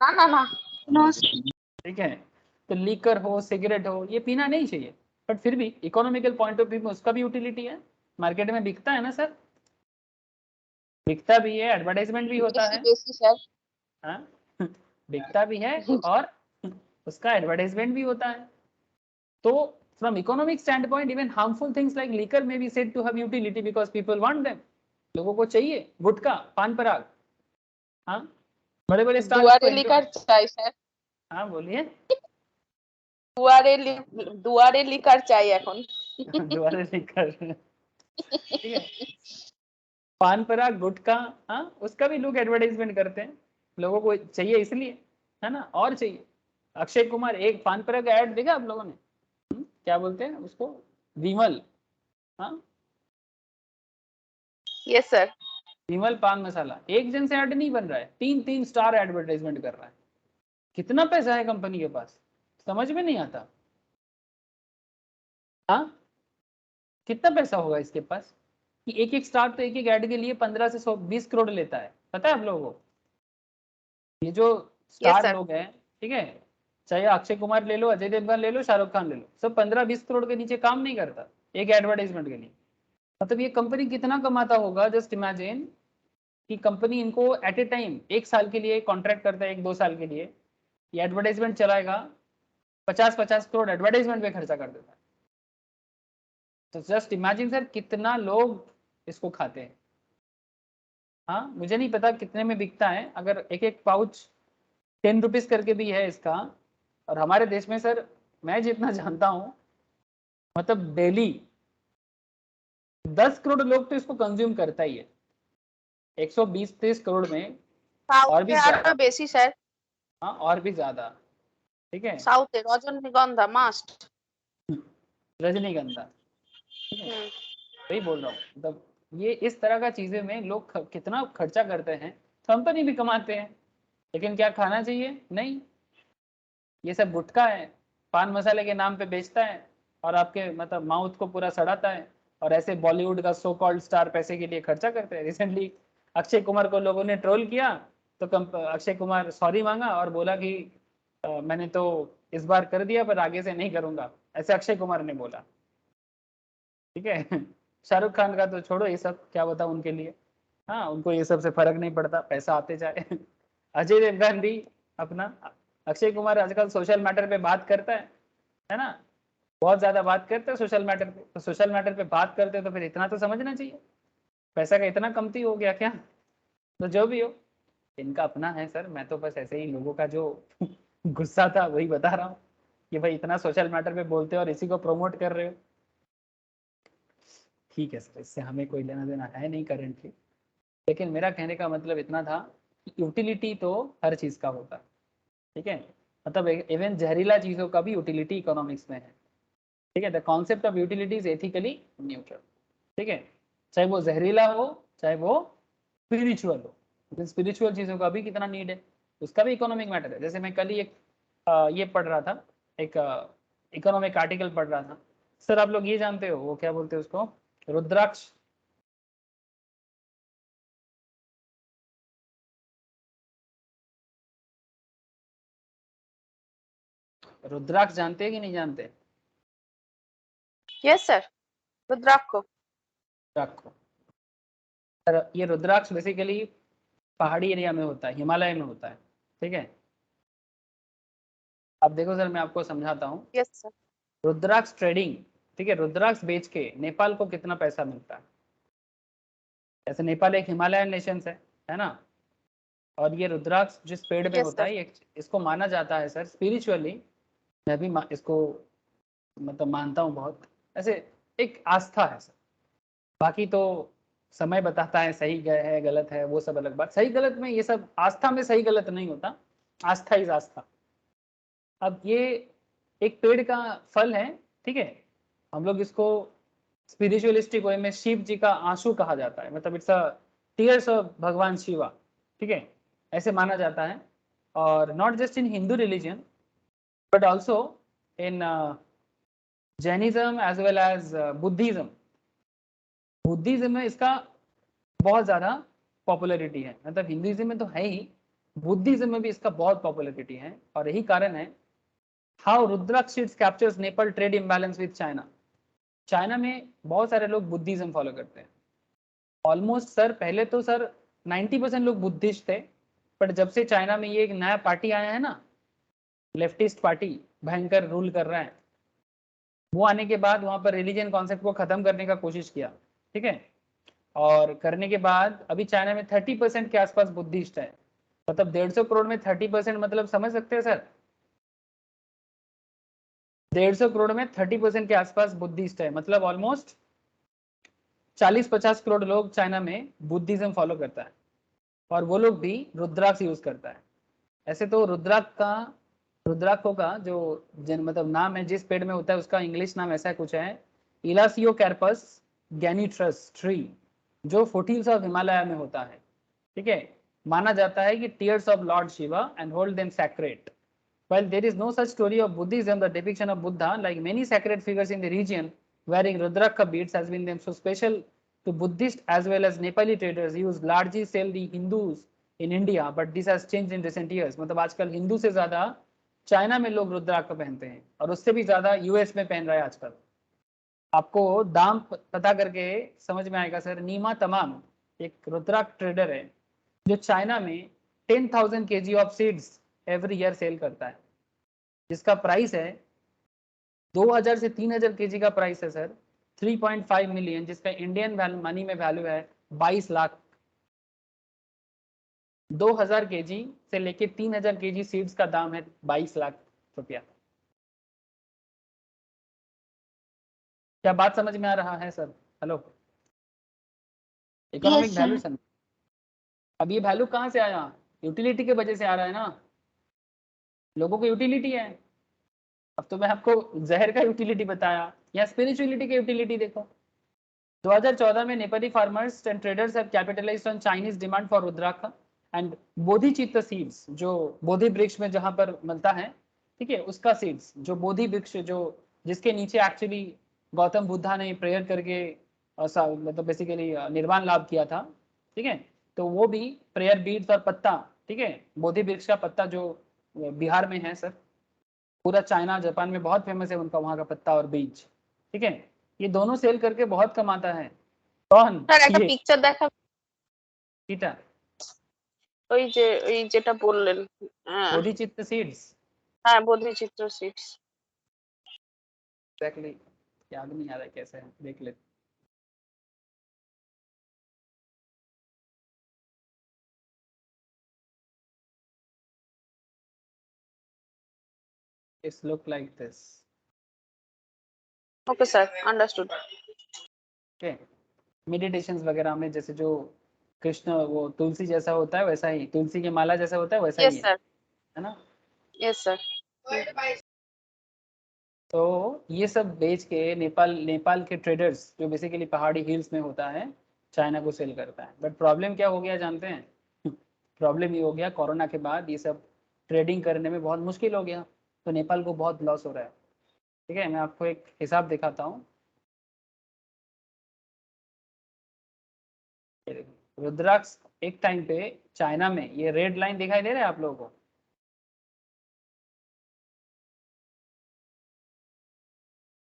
ना ना ना। नो ठीक है। तो लीकर हो, सिगरेट हो, ये पीना नहीं चाहिए, बट फिर भी इकोनॉमिकल पॉइंट ऑफ व्यू में उसका भी यूटिलिटी है। मार्केट में बिकता है ना सर, बिकता भी है, एडवर्टाइजमेंट भी होता है। बेसी सर। हाँ, बिकता भी है और उसका एडवर्टाइजमेंट भी होता है। तो from economic standpoint even harmful things like liquor may be said to have utility because people want them. लोगों को चाहिए गुटखा, पान पराग। हाँ, बड़े बड़े स्टार दुआरे लिकर चाय सर। हाँ बोलिए। दुआरे लिकर चाय এখন। दोबारा लिकर, ठीक है। पान पराग, गुटखा, हाँ, उसका भी लोग एडवर्टाइजमेंट करते हैं। लोगों को चाहिए इसलिए, है ना, और चाहिए। अक्षय कुमार एक पान पराग का ऐड देखा आप लोगों ने? क्या बोलते हैं उसको, विमल, हाँ, यस सर। विमल पान मसाला। एक जन से ऐड नहीं बन रहा है, 3-3 स्टार एडवर्टाइजमेंट कर रहा है। कितना पैसा है कंपनी के पास, समझ में नहीं आता। हाँ, कितना पैसा होगा इसके पास कि एक एक स्टार तो एक एक ऐड के लिए 15 से 20 करोड़ लेता है, पता है आप लोगों को? ये जो यस स्टार सर। लोग हैं, ठीक है, चाहे अक्षय कुमार ले लो, अजय देवगन ले लो, शाहरुख खान ले लो, सब 15-20 करोड़ के नीचे काम नहीं करता एक एडवर्टाइजमेंट के लिए। मतलब ये कंपनी कितना कमाता होगा, जस्ट इमेजिन कि कंपनी इनको एट ए टाइम 1 साल के लिए कॉन्ट्रैक्ट करता है, 1-2 साल के लिए, ये एडवर्टाइजमेंट चलाएगा, 50-50 करोड़ एडवर्टाइजमेंट पे खर्चा कर देता है। तो जस्ट इमेजिन सर कितना लोग इसको खाते हैं। हाँ, मुझे नहीं पता कितने में बिकता है, अगर एक एक पाउच 10 रुपीज करके भी है इसका, और हमारे देश में सर मैं जितना जानता हूँ, मतलब डेली 10 करोड़ लोग तो इसको कंज्यूम करता ही है, 120-30 करोड़ में, और भी ज्यादा। बेसी सर। हाँ, और भी ज्यादा, ठीक है। साउथ रजनीगंधा मस्ट। रजनीगंधा, ठीक है, वही बोल रहा हूँ। मतलब ये इस तरह का चीजें में लोग कितना खर्चा करते हैं, कंपनी भी कमाते हैं, लेकिन क्या खाना चाहिए? नहीं, ये सब गुटखा है, पान मसाले के नाम पे बेचता है, और आपके मतलब माउथ को पूरा सड़ाता है। और ऐसे बॉलीवुड का सो कॉल्ड स्टार पैसे के लिए खर्चा करते हैं। रिसेंटली अक्षय कुमार को लोगों ने ट्रोल किया, तो अक्षय कुमार सॉरी मांगा और बोला कि मैंने तो इस बार कर दिया पर आगे से नहीं करूंगा, ऐसे अक्षय कुमार ने बोला, ठीक है। शाहरुख खान का तो छोड़ो, ये सब क्या बताऊं उनके लिए, हाँ, उनको ये सब से फर्क नहीं पड़ता, पैसा आते जाए। अजय देवगन भी अपना, अक्षय कुमार आजकल सोशल मैटर पे बात करता है ना, बहुत ज्यादा बात करते हैं सोशल मैटर पे, तो सोशल मैटर पे बात करते हैं तो फिर इतना तो समझना चाहिए, पैसा का इतना कमती हो गया क्या? तो जो भी हो, इनका अपना है सर, मैं तो बस ऐसे ही लोगों का जो गुस्सा था वही बता रहा हूँ कि भाई इतना सोशल मैटर पे बोलते हो और इसी को प्रमोट कर रहे हो। ठीक है सर, इससे हमें कोई लेना देना है नहीं करेंटली, लेकिन मेरा कहने का मतलब इतना था कि यूटिलिटी तो हर चीज का होता है, ठीक है, मतलब इवन जहरीला चीजों का भी यूटिलिटी इकोनॉमिक्स में है, ठीक है। The concept of utility is ethically neutral, ठीक है, चाहे वो जहरीला हो चाहे वो स्पिरिचुअल हो, लेकिन स्पिरिचुअल चीजों का भी कितना नीड है, उसका भी इकोनॉमिक मैटर है। जैसे मैं कल ही एक ये पढ़ रहा था, एक इकोनॉमिक आर्टिकल पढ़ रहा था सर, आप लोग ये जानते हो वो क्या बोलते हैं उसको, रुद्राक्ष, रुद्राक्ष जानते हैं कि नहीं जानते? यस सर, रुद्राक्ष। रुद्राक्ष, सर ये रुद्राक्ष बेसिकली पहाड़ी एरिया में होता है, हिमालय में होता है, ठीक है। अब देखो सर, मैं आपको समझाता हूँ, यस सर। रुद्राक्ष ट्रेडिंग, ठीक है, रुद्राक्ष बेच के नेपाल को कितना पैसा मिलता है। जैसे नेपाल एक हिमालयन नेशन है ना, और ये रुद्राक्ष जिस पेड़ में यस होता सर। है, ये इसको माना जाता है सर स्पिरिचुअली, मैं भी इसको मतलब मानता हूँ बहुत, ऐसे एक आस्था है सर। बाकी तो समय बताता है सही है गलत है, वो सब अलग बात, सही गलत में ये सब आस्था में सही गलत नहीं होता, आस्था इज आस्था। अब ये एक पेड़ का फल है, ठीक है, हम लोग इसको स्पिरिचुअलिस्टिक वे में शिव जी का आंसू कहा जाता है, मतलब इट्स अ टीयर्स ऑफ भगवान शिवा, ठीक है, ऐसे माना जाता है। और not just in Hindu religion but also in Jainism as well as Buddhism, Buddhism में इसका बहुत ज्यादा पॉपुलरिटी है, मतलब हिंदुइज्म में तो है ही, बुद्धिज्म में भी इसका बहुत पॉपुलरिटी है। और यही कारण है how rudraksha seeds captures Nepal trade imbalance with China. China में बहुत सारे लोग बुद्धिज्म फॉलो करते हैं, ऑलमोस्ट सर पहले तो सर 90% लोग बुद्धिस्ट थे, बट जब से चाइना में ये एक नया पार्टी आया है ना, लेफ्टिस्ट पार्टी भयंकर रूल कर रहा है, वो आने के बाद वहां पर रिलीजन कॉन्सेप्ट को खत्म करने का कोशिश किया, ठीक है, और करने के बाद अभी चाइना में 30% के आसपास बुद्धिस्ट है, मतलब 150 करोड़ में 30% मतलब समझ सकते हैं सर, 150 करोड़ में 30% के आसपास बुद्धिस्ट है, मतलब ऑलमोस्ट 40-50 करोड़ लोग चाइना में बुद्धिज्म फॉलो करता है, और वो लोग भी रुद्राक्ष यूज करता है। ऐसे तो रुद्राक्षों का जो मतलब नाम है, जिस पेड़ में होता है उसका इंग्लिश नाम ऐसा कुछ है, इलासियो कैर्पस गैनीट्रस ट्री, जो फुटील्स ऑफ हिमालय में होता है, ठीक है। माना जाता है कि tears of Lord Shiva and hold them sacred. While there is no such story of Buddhism, the depiction of Buddha, like many sacred figures in the region, wearing Rudrakha beads has been them so special to Buddhist as well as Nepali traders use largely sell the Hindus in India, but this has changed in recent years. मतलब आजकल हिंदू से ज्यादा China में लोग रुद्राक्ष पहनते हैं, और उससे भी ज्यादा यूएस में पहन रहा है आजकल। आपको दाम पता करके समझ में आएगा सर। नीमा तमाम एक रुद्राक्ष ट्रेडर है जो चाइना में 10,000 kg of seeds every year cell करता है, जिसका प्राइस है 2000 से 3000 kg का प्राइस है सर 3.5 मिलियन, जिसका इंडियन मनी में वैल्यू है 22 लाख। 2000 kg से लेके 3000 kg सीड्स का दाम है 22 लाख रुपया। क्या बात समझ में आ रहा है sir? Hello, economic yes value sir. समझ। अब ये वैल्यू कहाँ से आया? यूटिलिटी की वजह से आ रहा है ना, लोगों को यूटिलिटी है। अब तो मैं आपको जहर का यूटिलिटी बताया, या स्पिरिचुअलिटी का यूटिलिटी देखो। 2014 में Nepali farmers and traders have capitalized on Chinese demand for rudraksha and Bodhichitta seeds, जो बोधि वृक्ष में जहां पर मिलता है, ठीक है, उसका सीड्स, जो बोधि वृक्ष जो जिसके नीचे एक्चुअली गौतम बुद्धा ने प्रेयर करके मतलब बेसिकली निर्वाण लाभ किया था, ठीक है, तो वो भी प्रेयर बीड्स और पत्ता, ठीक है, बोधि वृक्ष का पत्ता जो बिहार में है सर, पूरा चाइना जापान में बहुत फेमस है उनका वहाँ का पत्ता और बीज, ठीक है, ये दोनों सेल करके बहुत कमाता है। कौन? স্যার একটা ये পিকচার দেখা, कीटा, ওই যেটা বললেন। হ্যাঁ बोधिचित्त सीड्स। হ্যাঁ, বোধিচিত্র সিটস। एग्जैक्टली याद नहीं आ रहा कैसे है, देख लेते। It's look like this. Okay sir, understood. Okay. Meditations वगैरह में जैसे जो कृष्ण वो तुलसी जैसा होता है वैसा ही, तुलसी की माला जैसा होता है वैसा ही Yes sir. है ना। Yes sir. तो ये सब बेच के नेपाल के ट्रेडर्स जो बेसिकली पहाड़ी हिल्स में होता है चाइना को सेल करता है। बट प्रॉब्लम क्या हो गया जानते हैं? प्रॉब्लम ये हो गया कोरोना के बाद ये सब ट्रेडिंग करने में बहुत मुश्किल हो गया, तो नेपाल को बहुत लॉस हो रहा है। ठीक है, मैं आपको एक हिसाब दिखाता हूँ। रुद्राक्ष एक टाइम पे चाइना में, ये रेड लाइन दिखाई दे रहा है आप लोगों को?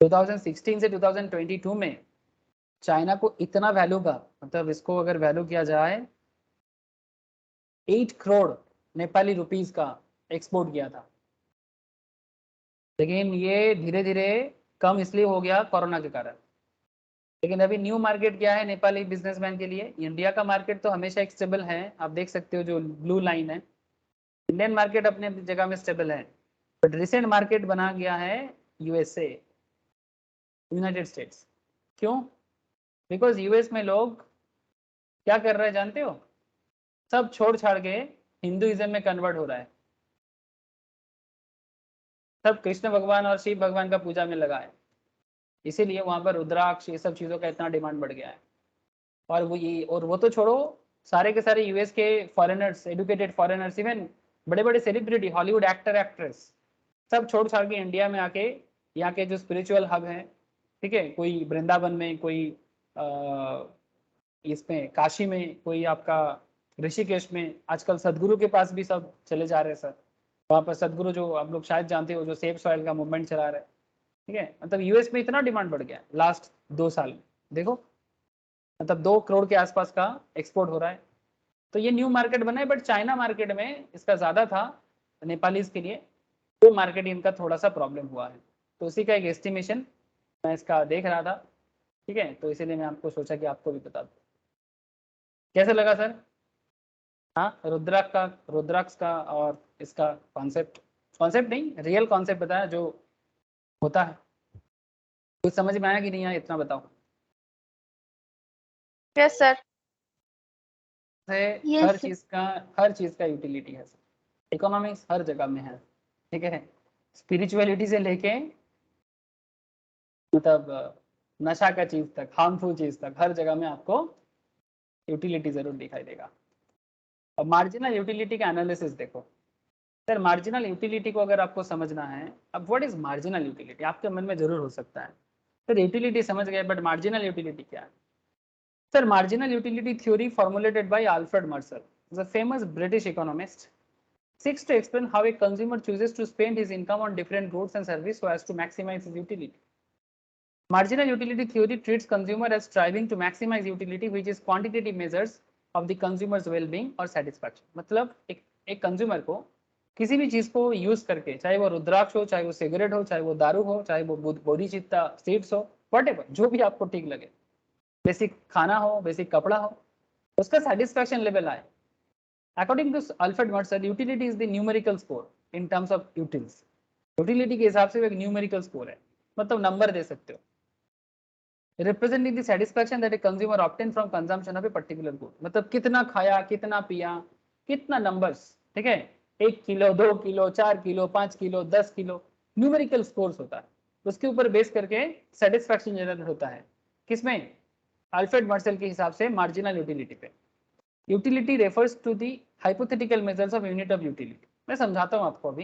टू 2016 से 2022 में चाइना को इतना वैल्यू का, मतलब इसको अगर वैल्यू किया जाए 8 करोड़ नेपाली रुपीस का एक्सपोर्ट किया था। लेकिन ये धीरे धीरे कम इसलिए हो गया कोरोना के कारण। लेकिन अभी न्यू मार्केट क्या है नेपाली बिजनेसमैन के लिए? इंडिया का मार्केट तो हमेशा एक स्टेबल है, आप देख सकते हो जो ब्लू लाइन है। इंडियन मार्केट अपने जगह में स्टेबल है, बट रिसेंट मार्केट बना गया है यूएसए, यूनाइटेड स्टेट्स। क्यों? बिकॉज यूएस में लोग क्या कर रहे हैं जानते हो? सब छोड़ छाड़ के हिंदुइज्म में कन्वर्ट हो रहा है, सब कृष्ण भगवान और शिव भगवान का पूजा में लगा है। इसीलिए वहां पर रुद्राक्ष ये सब चीजों का इतना डिमांड बढ़ गया है। और वो तो छोड़ो, सारे के सारे यूएस के फॉरेनर्स, एडुकेटेड फॉरेनर्स, इवन बड़े बड़े सेलिब्रिटी, हॉलीवुड एक्टर एक्ट्रेस, सब छोड़ छाड़ के इंडिया में आके यहाँ के जो स्पिरिचुअल हब हैं, ठीक है, कोई वृंदावन में, कोई इसमें काशी में, कोई आपका ऋषिकेश में, आजकल सदगुरु के पास भी सब चले जा रहे हैं सर। वहाँ पर सदगुरु जो आप लोग शायद जानते हो, जो सेफ सॉइल का मूवमेंट चला रहे हैं। ठीक है, मतलब यूएस में इतना डिमांड बढ़ गया लास्ट 2 साल में, देखो मतलब 2 करोड़ के आसपास का एक्सपोर्ट हो रहा है। तो ये न्यू मार्केट बना है, बट चाइना मार्केट में इसका ज्यादा था नेपालीज के लिए, वो मार्केट इनका थोड़ा सा प्रॉब्लम हुआ है। तो उसी का एक एस्टिमेशन मैं इसका देख रहा था। ठीक है, तो इसीलिए मैं आपको सोचा कि आपको भी बता दूं। कैसे लगा सर? हाँ, रुद्राक्ष का और इसका कॉन्सेप्ट, कॉन्सेप्ट नहीं रियल कॉन्सेप्ट बताया जो होता है। कुछ समझ में आया कि नहीं आया, इतना बताओ। Yes sir. हर चीज का यूटिलिटी है। इकोनॉमिक्स हर जगह में है, ठीक है, स्पिरिचुअलिटी से लेके मतलब नशा का चीज तक, हार्मफुल चीज तक, हर जगह में आपको यूटिलिटी जरूर दिखाई देगा। अब मार्जिनल यूटिलिटी का एनालिसिस देखो सर। मार्जिनल यूटिलिटी को अगर आपको समझना है, अब व्हाट इज मार्जिनल यूटिलिटी आपके मन में जरूर हो सकता है सर, यूटिलिटी समझ गए बट मार्जिनल यूटिलिटी क्या है? Sir, marginal utility theory formulated by Alfred Mercer, the famous British economist, seeks to explain how a consumer chooses to spend his income on different goods and services so as to maximize his utility. Marginal utility theory treats consumer as striving to maximize utility, which is quantitative measures of the consumer's well-being or satisfaction. मतलब एक consumer को किसी भी चीज को use करके, चाहे वो रुद्राक्ष हो, चाहे वो सिगरेट हो, चाहे वो दारू हो, चाहे वो बोधिचित्ता सीड्स हो, व्हाटएवर, जो भी आपको ठीक लगे, बेसिक खाना हो, बेसिक कपड़ा हो, उसका सेटिस्फैक्शन लेवल आए। According to Alfred Marshall, utility is the numerical score in terms of utils. Utility के हिसाब से वो एक न्यूमेरिकल स्कोर है, मतलब नंबर दे सकते हो, representing the satisfaction that a consumer obtain from consumption of a particular good. मतलब कितना खाया, कितना पिया, कितना नंबर्स, ठीक है, 1 kilo, 2 kilo, 4 kilo, 5 kilo, 10 kilo, numerical scores होता है। उसके ऊपर बेस करके सेटिस्फैक्शन जनरेट होता है। किसमें? अल्फ्रेड मर्सेल के हिसाब से मार्जिनल यूटिलिटी पे। Utility refers to the hypothetical measures of unit of utility. मैं समझाता हूँ आपको, अभी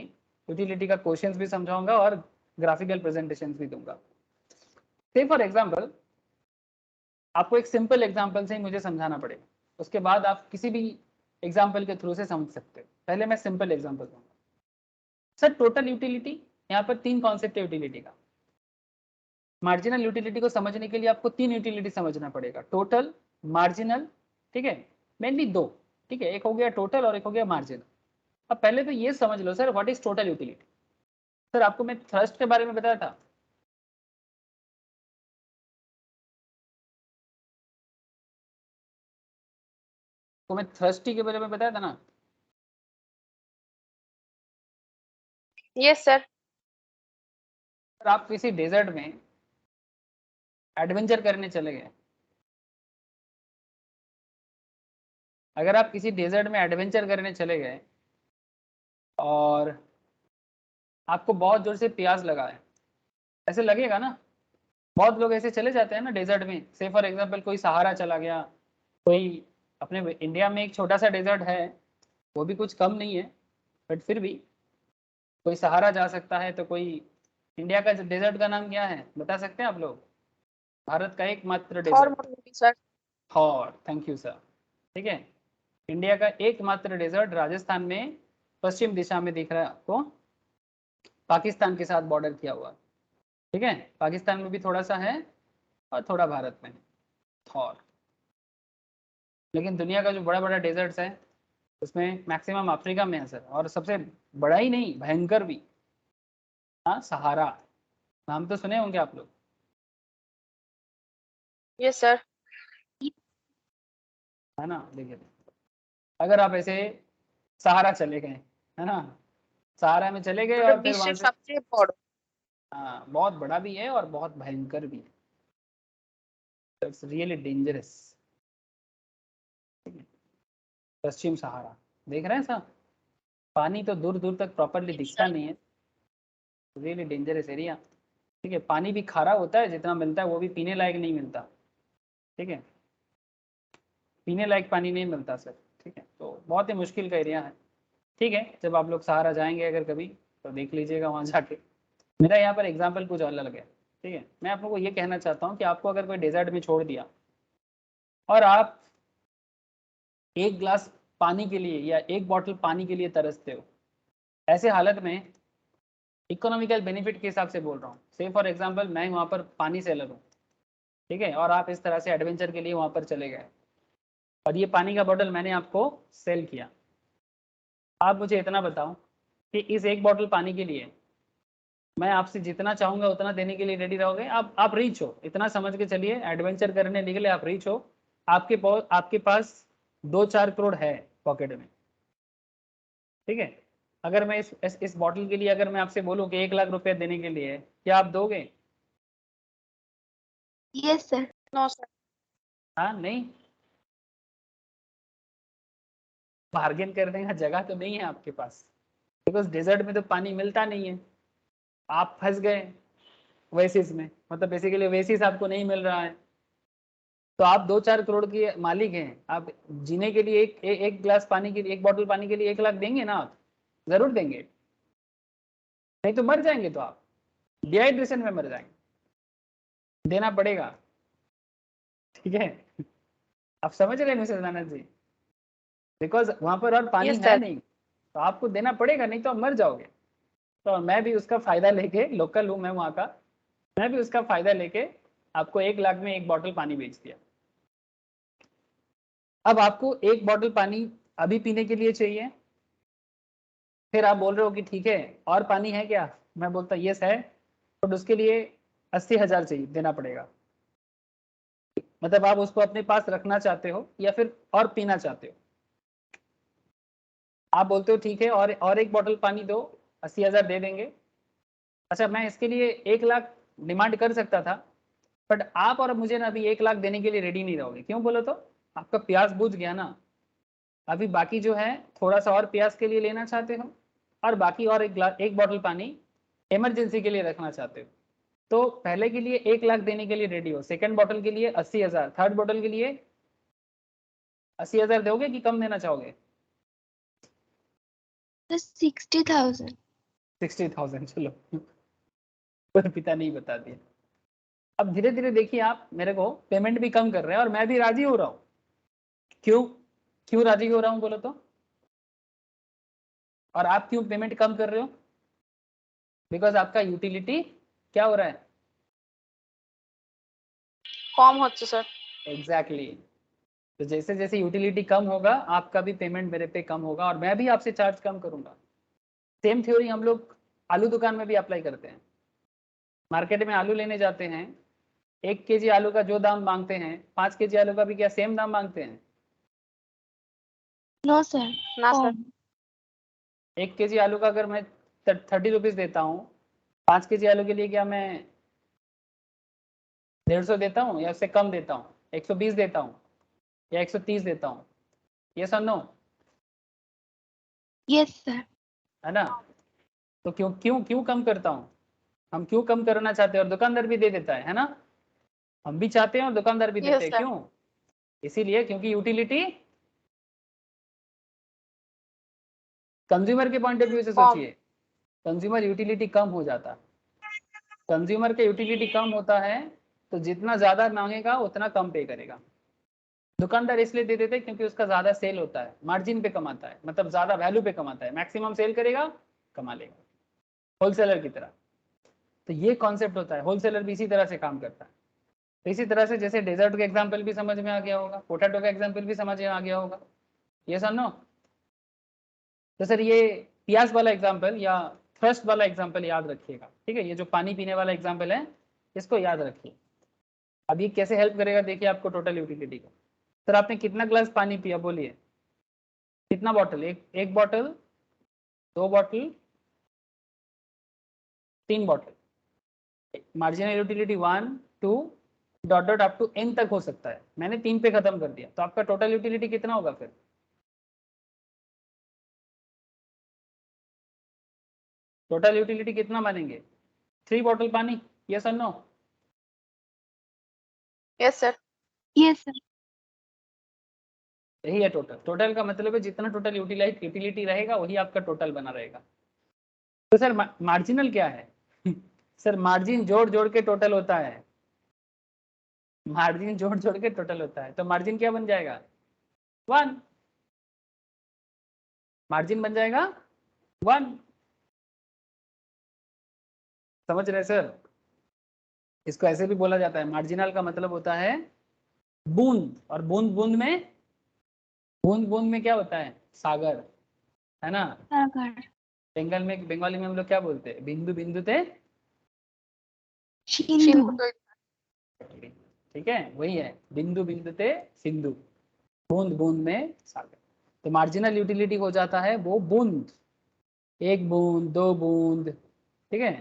यूटिलिटी का क्वेश्चंस भी समझाऊंगा और ग्राफिकल प्रेजेंटेशन भी दूंगा। से फॉर एग्जांपल, आपको एक सिंपल एग्जांपल से ही मुझे समझाना पड़ेगा, उसके बाद आप किसी भी एग्जांपल के थ्रू से समझ सकते हो। पहले मैं सिंपल एग्जांपल दूंगा। सर, टोटल यूटिलिटी, यहाँ पर 3 कॉन्सेप्ट है यूटिलिटी का। मार्जिनल यूटिलिटी को समझने के लिए आपको 3 यूटिलिटी समझना पड़ेगा, टोटल, मार्जिनल, ठीक है, मेनली 2, ठीक है, एक हो गया टोटल और एक हो गया मार्जिनल। अब पहले तो ये समझ लो sir, what is total utility. Sir, आपको मैं थ्रस्ट के बारे में बताया था, तो मैं थर्स्टी के बारे में बताया था ना। Yes sir. अगर आप किसी डेजर्ट में एडवेंचर करने चले गए, अगर आप किसी डेजर्ट में एडवेंचर करने चले गए और आपको बहुत जोर से प्यास लगा है, ऐसे लगेगा ना। बहुत लोग ऐसे चले जाते हैं ना डेजर्ट में, से फॉर एग्जांपल कोई सहारा चला गया, कोई अपने इंडिया में एक छोटा सा डेजर्ट है, वो भी कुछ कम नहीं है, बट फिर भी कोई सहारा जा सकता है, तो कोई इंडिया का डेजर्ट का नाम क्या है बता सकते हैं आप लोग? भारत का एकमात्र थॉर डेजर्ट मरुभूमि sir. Thor, thank you sir. ठीक है, इंडिया का एकमात्र डेजर्ट राजस्थान में पश्चिम दिशा में दिख रहा है आपको, पाकिस्तान के साथ बॉर्डर किया हुआ। ठीक है, पाकिस्तान में भी थोड़ा सा है और थोड़ा भारत में, थॉर। लेकिन दुनिया का जो बड़ा बड़ा डेजर्ट्स है उसमें मैक्सिमम अफ्रीका में है सर, और सबसे बड़ा ही नहीं भयंकर भी, हाँ सहारा, नाम तो सुने होंगे आप लोग। Yes sir. है ना, देखिए अगर आप ऐसे सहारा चले गए, है ना, सहारा में चले गए ওটা और फिर वहां বিশ্বের से, সবচেয়ে বড়। हाँ बहुत बड़ा भी है और बहुत भयंकर भी है, इट्स रियली डेंजरस। पश्चिम सहारा देख रहे हैं साहब, पानी तो दूर दूर तक प्रॉपरली दिखता नहीं है, रियली डेंजरस एरिया। ठीक है, पानी भी खारा होता है, जितना मिलता है वो भी पीने लायक नहीं मिलता। ठीक है, पीने लायक पानी नहीं मिलता सर। ठीक है, तो बहुत ही मुश्किल का एरिया है। ठीक है, जब आप लोग सहारा जाएंगे अगर कभी, तो देख लीजिएगा वहाँ जाके। मेरा यहाँ पर एग्जाम्पल कुछ अलग है। ठीक है, मैं आप लोगों को ये कहना चाहता हूँ कि आपको अगर कोई डेजर्ट में छोड़ दिया और आप एक गिलास पानी के लिए या एक बॉटल पानी के लिए तरसते हो, ऐसे हालत में इकोनॉमिकल बेनिफिट के हिसाब से बोल रहा हूँ, से फॉर एग्जांपल मैं वहाँ पर पानी सेलर हूँ, ठीक है, और आप इस तरह से एडवेंचर के लिए वहाँ पर चले गए और ये पानी का बॉटल मैंने आपको सेल किया। आप मुझे इतना बताओ कि इस एक बॉटल पानी के लिए मैं आपसे जितना चाहूंगा उतना देने के लिए रेडी रहोगे? आप रीच हो, इतना समझ के चलिए, एडवेंचर करने निकले आप रीच हो, आपके पास 2-4 करोड़ है पॉकेट में। ठीक है, अगर मैं इस बॉटल के लिए अगर मैं आपसे बोलूं कि 1 लाख रुपए देने के लिए, क्या आप दोगे? Yes sir. No sir. हाँ नहीं, बार्गेन करने का जगह तो नहीं है आपके पास, बिकॉज डेजर्ट में तो पानी मिलता नहीं है, आप फंस गए वेसिस में, मतलब बेसिकली वेसिस आपको नहीं मिल रहा है, तो आप 2-4 करोड़ के मालिक हैं, आप जीने के लिए एक गिलास पानी के लिए, एक बोतल पानी के लिए 1 लाख देंगे ना? आप जरूर देंगे, नहीं तो मर जाएंगे, तो आप डिहाइड्रेशन में मर जाएंगे, देना पड़ेगा। ठीक है, आप समझ रहे हैं मिसेस आनंद जी, बिकॉज वहां पर और पानी यस है सर। नहीं, तो आपको देना पड़ेगा, नहीं तो आप मर जाओगे। तो मैं भी उसका फायदा लेके, लोकल हूँ मैं वहाँ का, मैं भी उसका फायदा लेके आपको 1 लाख में एक बॉटल पानी बेच दिया। अब आपको एक बॉटल पानी अभी पीने के लिए चाहिए, फिर आप बोल रहे हो कि ठीक है और पानी है क्या, मैं बोलता यस है, तो उसके लिए 80,000 चाहिए, देना पड़ेगा। मतलब आप उसको अपने पास रखना चाहते हो या फिर और पीना चाहते हो? आप बोलते हो ठीक है और एक बॉटल पानी दो, 80,000 दे देंगे। अच्छा, मैं इसके लिए 1 लाख डिमांड कर सकता था, बट आप और मुझे ना अभी 1 लाख देने के लिए रेडी नहीं रहोगे, क्यों बोलो तो? आपका प्यास बुझ गया ना, अभी बाकी जो है थोड़ा सा और प्यास के लिए लेना चाहते हो, और बाकी और एक बॉटल पानी इमरजेंसी के लिए रखना चाहते हो। तो पहले के लिए 1 लाख देने के लिए रेडी हो, सेकंड बॉटल के लिए 80,000, थर्ड बॉटल के लिए 80,000 दोगे कि कम देना चाहोगे? 60,000। 60,000, चलो पर पिता नहीं बता दिया। अब धीरे धीरे देखिए, आप मेरे को पेमेंट भी कम कर रहे हैं और मैं भी राजी हो रहा हूँ। क्यों क्यों राजी हो रहा हूँ बोलो तो? और आप क्यों पेमेंट कम कर रहे हो? बिकॉज आपका यूटिलिटी क्या हो रहा है? কম হচ্ছে স্যার। एग्जैक्टली तो जैसे जैसे यूटिलिटी कम होगा, आपका भी पेमेंट मेरे पे कम होगा और मैं भी आपसे चार्ज कम करूंगा। सेम थ्योरी हम लोग आलू दुकान में भी अप्लाई करते हैं। मार्केट में आलू लेने जाते हैं, 1 kg आलू का जो दाम मांगते हैं, 5 kg आलू का भी क्या सेम दाम मांगते हैं? No sir. ना सर। 1 kg आलू का अगर मैं 30 रुपीज देता हूँ, 5 kg आलू के लिए क्या मैं 150 देता हूँ या उससे कम देता हूँ, 120 देता हूँ या 130 देता हूँ? ये सर नो, यस सर। है ना? तो क्यों क्यों क्यों कम करता हूँ? हम क्यों कम करना चाहते हैं और दुकानदार भी दे देता है ना? हम भी चाहते हैं और दुकानदार भी देते यस हैं, सर। क्यों? इसीलिए क्योंकि यूटिलिटी कंज्यूमर के पॉइंट ऑफ व्यू से कम। सोचिए, कंज्यूमर यूटिलिटी कम हो जाता है। कंज्यूमर का यूटिलिटी कम होता है तो जितना ज्यादा मांगेगा उतना कम पे करेगा। दुकानदार इसलिए दे देते हैं क्योंकि उसका ज्यादा सेल होता है, मार्जिन पे कमाता है, मतलब ज्यादा वैल्यू पे कमाता है, मैक्सिमम सेल करेगा, कमा लेगा, होलसेलर की तरह। तो ये कॉन्सेप्ट होता है, होलसेलर भी इसी तरह से काम करता है। तो इसी तरह से जैसे डेजर्ट का एग्जाम्पल भी समझ में आ गया होगा, पोटैटो का एग्जाम्पल भी समझ में आ गया होगा, ये सर नो? तो सर ये प्याज वाला एग्जाम्पल या थ्रस्ट वाला एग्जाम्पल याद रखिएगा, ठीक है? ये जो पानी पीने वाला एग्जाम्पल है इसको याद रखिए। अब ये कैसे हेल्प करेगा देखिए आपको टोटल यूटिलिटी का। सर आपने कितना ग्लास पानी पिया, बोलिए कितना बॉटल? एक bottle, 2 bottle, 3 bottle. Marginal utility 1 2 dot dot up to n तक हो सकता है, मैंने 3 पे खत्म कर दिया, तो आपका टोटल यूटिलिटी कितना होगा फिर? टोटल यूटिलिटी कितना मानेंगे? 3 बॉटल पानी, यस और no? Yes sir. Yes sir. यही है टोटल। टोटल का मतलब है जितना टोटल यूटिलिटी रहेगा वही आपका टोटल बना रहेगा। तो सर मार्जिनल क्या है? सर मार्जिन जोड़ जोड़ के टोटल होता है, मार्जिन जोड़ जोड़ के टोटल होता है। तो मार्जिन क्या बन जाएगा? 1, मार्जिन बन जाएगा 1। समझ रहे सर? इसको ऐसे भी बोला जाता है, मार्जिनल का मतलब होता है बूंद, और बूंद बूंद में, बूंद बूंद में क्या होता है? सागर, है ना? सागर। बंगाली में हम लोग क्या बोलते हैं? बिंदु बिंदु ते सिंधु। ठीक है, वही है, बिंदु बिंदु ते सिंधु, बूंद बूंद में सागर। तो मार्जिनल यूटिलिटी हो जाता है वो बूंद, 1 बूंद, 2 बूंद, ठीक है,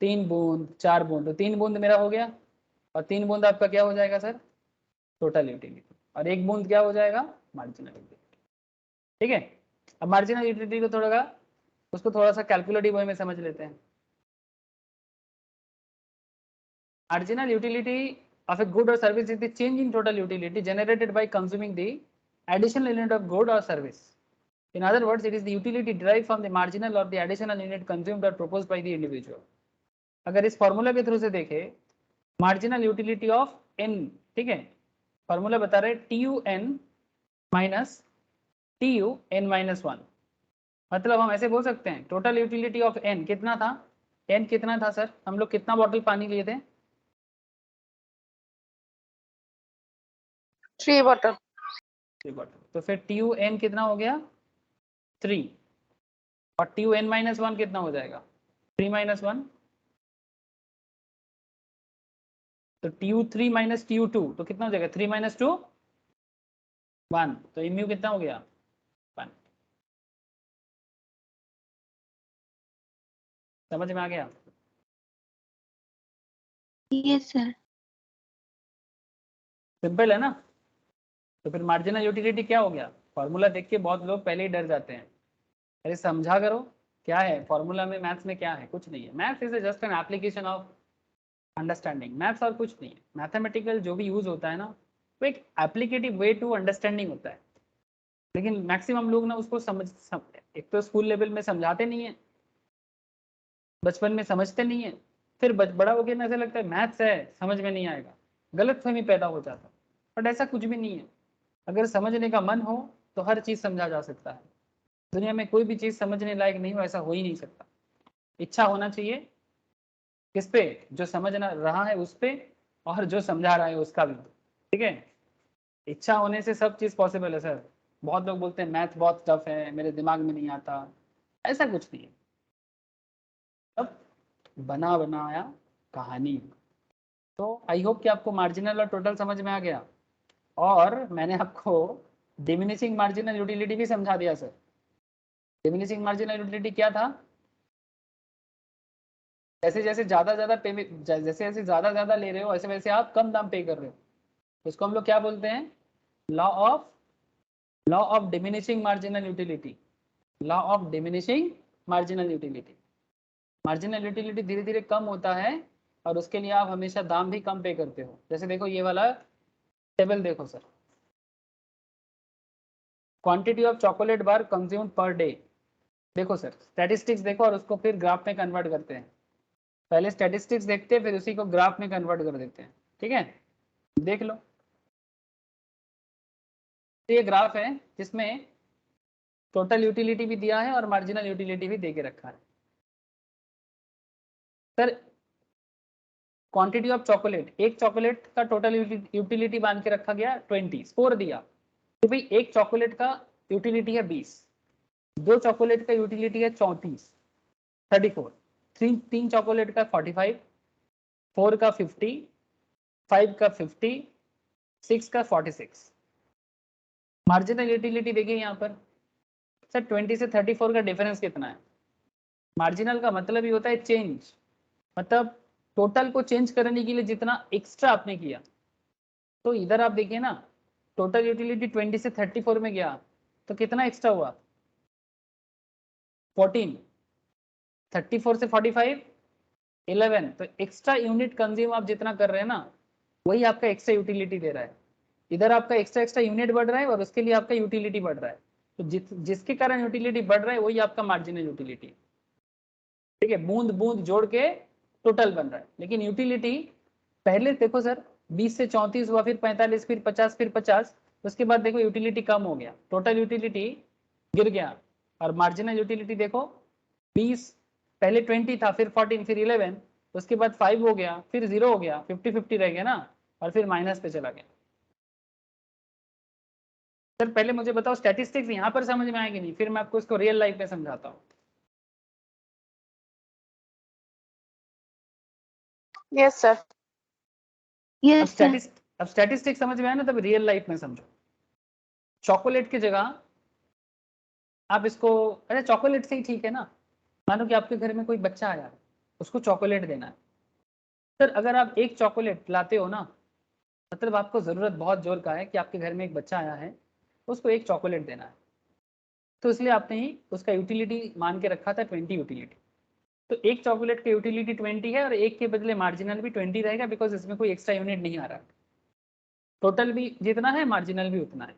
3 बूंद, 4 बूंद। तो 3 बूंद मेरा हो गया, और 3 बूंद आपका क्या हो जाएगा सर? Total utility. और 1 बूंद क्या हो जाएगा? Marginal utility. ठीक है, अब मार्जिनल यूटिलिटी को उसको थोड़ा सा कैलकुलेटिव वे में समझ लेते हैं। Marginal utility of a good or service is the change in total utility generated by consuming the additional unit of good or service. In other words, it is the utility derived from the marginal or the additional unit consumed or proposed by the individual. अगर इस formula के through से देखें, marginal utility of n, ठीक है, formula बता रहे t u n minus t u n minus 1। मतलब हम ऐसे बोल सकते हैं टोटल यूटिलिटी ऑफ n कितना था? n कितना था सर? हम लोग कितना बॉटल पानी लिए थे? 3 बॉटल। 3 बॉटल। तो फिर टी यू एन कितना हो गया? 3। और टी यू एन माइनस 1 कितना हो जाएगा? 3 माइनस 1। तो T U 3 minus t you 2 तो कितना हो जाएगा? 3 माइनस 2 1। तो एमयू कितना हो गया? 1। समझ में आ गया? Yes sir. सिंपल है ना? तो फिर मार्जिनल यूटिलिटी क्या हो गया? फॉर्मूला देख के बहुत लोग पहले ही डर जाते हैं, अरे समझा करो क्या है फॉर्मूला में, मैथ्स में क्या है? कुछ नहीं है। Maths is just an application of understanding, maths और कुछ नहीं है। मैथमेटिकल जो भी यूज होता है ना, वो एक एप्लीकेटिव वे टू अंडरस्टैंडिंग होता है। लेकिन मैक्सिमम लोग ना उसको एक तो स्कूल लेवल में समझाते नहीं है, बचपन में समझते नहीं है, फिर बड़ा होकर ना ऐसा लगता है मैथ्स है समझ में नहीं आएगा, गलतफहमी पैदा हो जाता है। बट ऐसा कुछ भी नहीं है, अगर समझने का मन हो तो हर चीज समझा जा सकता है। दुनिया में कोई भी चीज समझने लायक नहीं हो ऐसा हो ही नहीं सकता। इच्छा होना चाहिए किस पे? जो समझ रहा है उस पे, और जो समझा रहा है उसका भी, ठीक है? इच्छा होने से सब चीज पॉसिबल है सर। बहुत लोग बोलते हैं मैथ बहुत टफ है, मेरे दिमाग में नहीं आता, ऐसा कुछ नहीं है, सब बना बनाया कहानी। तो आई होप कि आपको मार्जिनल और टोटल समझ में आ गया। और मैंने आपको डिमिनिशिंग मार्जिनल यूटिलिटी भी समझा दिया सर। डिमिनिशिंग मार्जिनल यूटिलिटी क्या था? जैसे जैसे ज्यादा पेमेंट, जैसे जैसे ज्यादा ले रहे हो वैसे वैसे आप कम दाम पे कर रहे हो, इसको हम लोग क्या बोलते हैं? Law of diminishing marginal utility. Law of diminishing marginal utility. Marginal utility धीरे धीरे कम होता है और उसके लिए आप हमेशा दाम भी कम पे करते हो। जैसे देखो ये वाला टेबल देखो sir, quantity of chocolate bar consumed per day. देखो सर स्टैटिस्टिक्स देखो और उसको फिर ग्राफ में कन्वर्ट करते हैं। पहले स्टैटिस्टिक्स देखते हैं फिर उसी को ग्राफ में कन्वर्ट कर देते हैं, ठीक है? देख लो, ये ग्राफ है जिसमें टोटल यूटिलिटी भी दिया है और मार्जिनल यूटिलिटी भी दे के रखा है। सर क्वांटिटी ऑफ चॉकलेट, एक चॉकलेट का टोटल यूटिलिटी मान के रखा गया 20, स्कोर दिया तो भाई एक चॉकलेट का यूटिलिटी है 20, दो चॉकलेट का यूटिलिटी है 34, 34, तीन चॉकलेट का 45, 4 का 50, 5 का 50, 6 का 46। मार्जिनल यूटिलिटी देखिए यहाँ पर सर 20 से 34 का डिफरेंस कितना है? मार्जिनल का मतलब ही होता है चेंज, मतलब टोटल को चेंज करने के लिए जितना एक्स्ट्रा आपने किया। तो इधर आप देखिए ना, टोटल यूटिलिटी 20 से 34 में गया तो कितना एक्स्ट्रा हुआ? 14, 34 से 45, 11। तो एक्स्ट्रा यूनिट कंज्यूम आप जितना कर रहे हैं ना वही आपका एक्स्ट्रा यूटिलिटी दे रहा है। इधर आपका एक्स्ट्रा यूनिट बढ़ रहा है और उसके लिए आपका यूटिलिटी बढ़ रहा है। तो जिसके कारण यूटिलिटी बढ़ रहा है वही आपका मार्जिनल यूटिलिटी, ठीक है? बूंद बूंद जोड़ के टोटल बन रहा है। लेकिन यूटिलिटी पहले देखो सर 20 से 34 हुआ, फिर 45, फिर 50, फिर 50, उसके बाद देखो यूटिलिटी कम हो गया, टोटल यूटिलिटी गिर गया। और मार्जिनल यूटिलिटी देखो 20, पहले 20 था, फिर 14, फिर 11, उसके बाद 5 हो गया, फिर 0 हो गया, 50-50 रह गया ना, और फिर माइनस पे चला गया। सर पहले मुझे बताओ स्टैटिस्टिक्स यहाँ पर समझ में आएगी नहीं, फिर मैं आपको इसको रियल लाइफ में समझाता हूँ। Yes sir. Yes sir. अब स्टैटिस्टिक्स समझ में आया ना, तब रियल लाइफ में समझो। चॉकलेट की जगह आप इसको, अरे चॉकलेट से ही ठीक है ना, मानो कि आपके घर में कोई बच्चा आया, उसको चॉकलेट देना है। सर अगर आप एक चॉकलेट लाते हो ना, मतलब आपको जरूरत बहुत जोर का है कि आपके घर में एक बच्चा आया है, उसको एक चॉकलेट देना है, तो इसलिए आपने ही उसका यूटिलिटी मान के रखा था 20 यूटिलिटी। तो एक चॉकलेट का यूटिलिटी 20 है और एक के बदले मार्जिनल भी 20 रहेगा, बिकॉज इसमें कोई एक्स्ट्रा यूनिट नहीं आ रहा। टोटल भी जितना है मार्जिनल भी उतना है।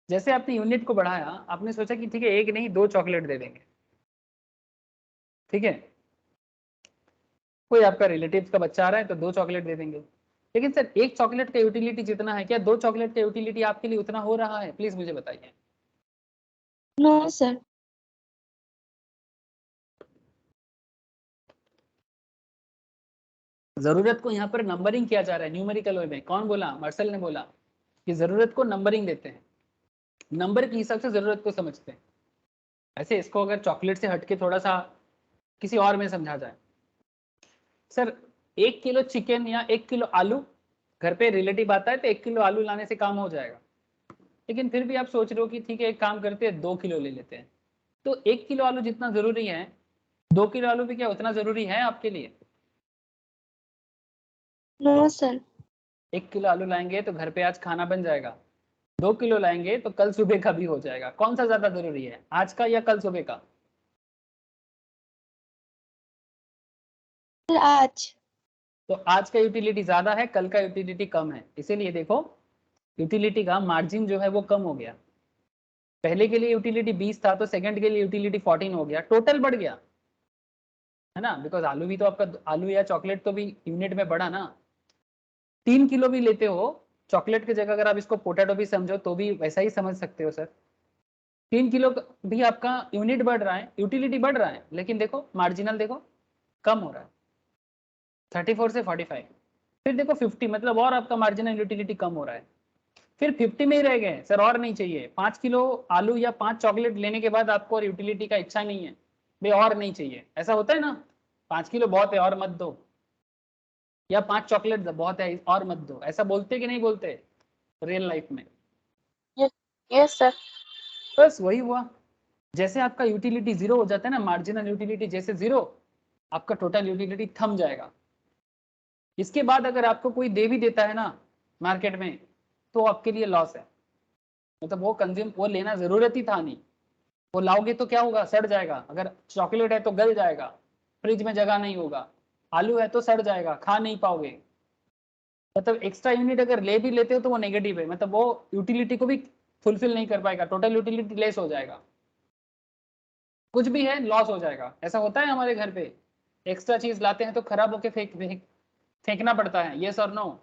जैसे आपने यूनिट को बढ़ाया, आपने सोचा कि ठीक है एक नहीं 2 चॉकलेट दे देंगे, ठीक है? कोई आपका रिलेटिव का बच्चा आ रहा है तो 2 चॉकलेट दे देंगे। लेकिन सर एक चॉकलेट का यूटिलिटी जितना है, क्या 2 चॉकलेट का यूटिलिटी आपके लिए उतना हो रहा है? प्लीज मुझे बताइए। No sir. जरूरत को यहाँ पर नंबरिंग किया जा रहा है न्यूमेरिकल वे में। कौन बोला? मार्शल ने बोला कि जरूरत को नंबरिंग देते हैं, नंबर के हिसाब से जरूरत को समझते हैं। ऐसे इसको अगर चॉकलेट से हटके थोड़ा सा किसी और में समझा जाए, सर 1 किलो चिकन या 1 किलो आलू, घर पे रिलेटिव आता है तो 1 किलो आलू लाने से काम हो जाएगा। लेकिन फिर भी आप सोच रहे हो कि ठीक है एक काम करते हैं 2 किलो ले लेते हैं, तो 1 किलो आलू जितना जरूरी है 2 किलो आलू भी क्या उतना जरूरी है आपके लिए? No sir. 1 किलो आलू लाएंगे तो घर पे आज खाना बन जाएगा, 2 किलो लाएंगे तो कल सुबह का भी हो जाएगा। कौन सा ज्यादा जरूरी है, आज का या कल सुबह का? सर आज। तो आज का यूटिलिटी ज्यादा है, कल का यूटिलिटी कम है, इसीलिए देखो यूटिलिटी का मार्जिन जो है वो कम हो गया। पहले के लिए यूटिलिटी 20 था तो सेकंड के लिए यूटिलिटी 14 हो गया, टोटल बढ़ गया है ना, बिकॉज आलू भी तो आपका, आलू या चॉकलेट तो भी यूनिट में बढ़ा ना। 3 किलो भी लेते हो चॉकलेट की जगह, अगर आप इसको पोटैटो भी समझो तो भी वैसा ही समझ सकते हो सर। 3 किलो भी आपका यूनिट बढ़ रहा है, यूटिलिटी बढ़ रहा है, लेकिन देखो मार्जिनल देखो कम हो रहा है 34 से 45। फिर देखो 50, मतलब और आपका मार्जिनल यूटिलिटी कम हो रहा है। फिर 50 में ही रह गए सर, और नहीं चाहिए। 5 किलो आलू या 5 चॉकलेट लेने के बाद आपको और यूटिलिटी का इच्छा नहीं है, भाई और नहीं चाहिए, ऐसा होता है ना, 5 किलो बहुत है और मत दो, या 5 चॉकलेट बहुत है और मत दो, ऐसा बोलते कि नहीं बोलते रियल लाइफ में? Yes yes sir. बस वही हुआ, जैसे आपका यूटिलिटी जीरो हो जाता है ना, मार्जिनल यूटिलिटी जैसे जीरो, आपका टोटल यूटिलिटी थम जाएगा। इसके बाद अगर आपको कोई दे भी देता है ना मार्केट में, तो आपके लिए लॉस है, मतलब वो लेना जरूरत ही था नहीं। वो लाओगे तो क्या होगा, सड़ जाएगा। अगर चॉकलेट है तो गल जाएगा, फ्रिज में जगह नहीं होगा। आलू है तो सड़ जाएगा, खा नहीं पाओगे। मतलब एक्स्ट्रा यूनिट अगर ले भी लेते हो तो वो नेगेटिव है, मतलब वो यूटिलिटी को भी फुलफिल नहीं कर पाएगा, टोटल यूटिलिटी लेस हो जाएगा। कुछ भी है लॉस हो जाएगा। ऐसा होता है हमारे घर पे, एक्स्ट्रा चीज लाते हैं तो खराब होके फेंकना पड़ता है। यस और नो?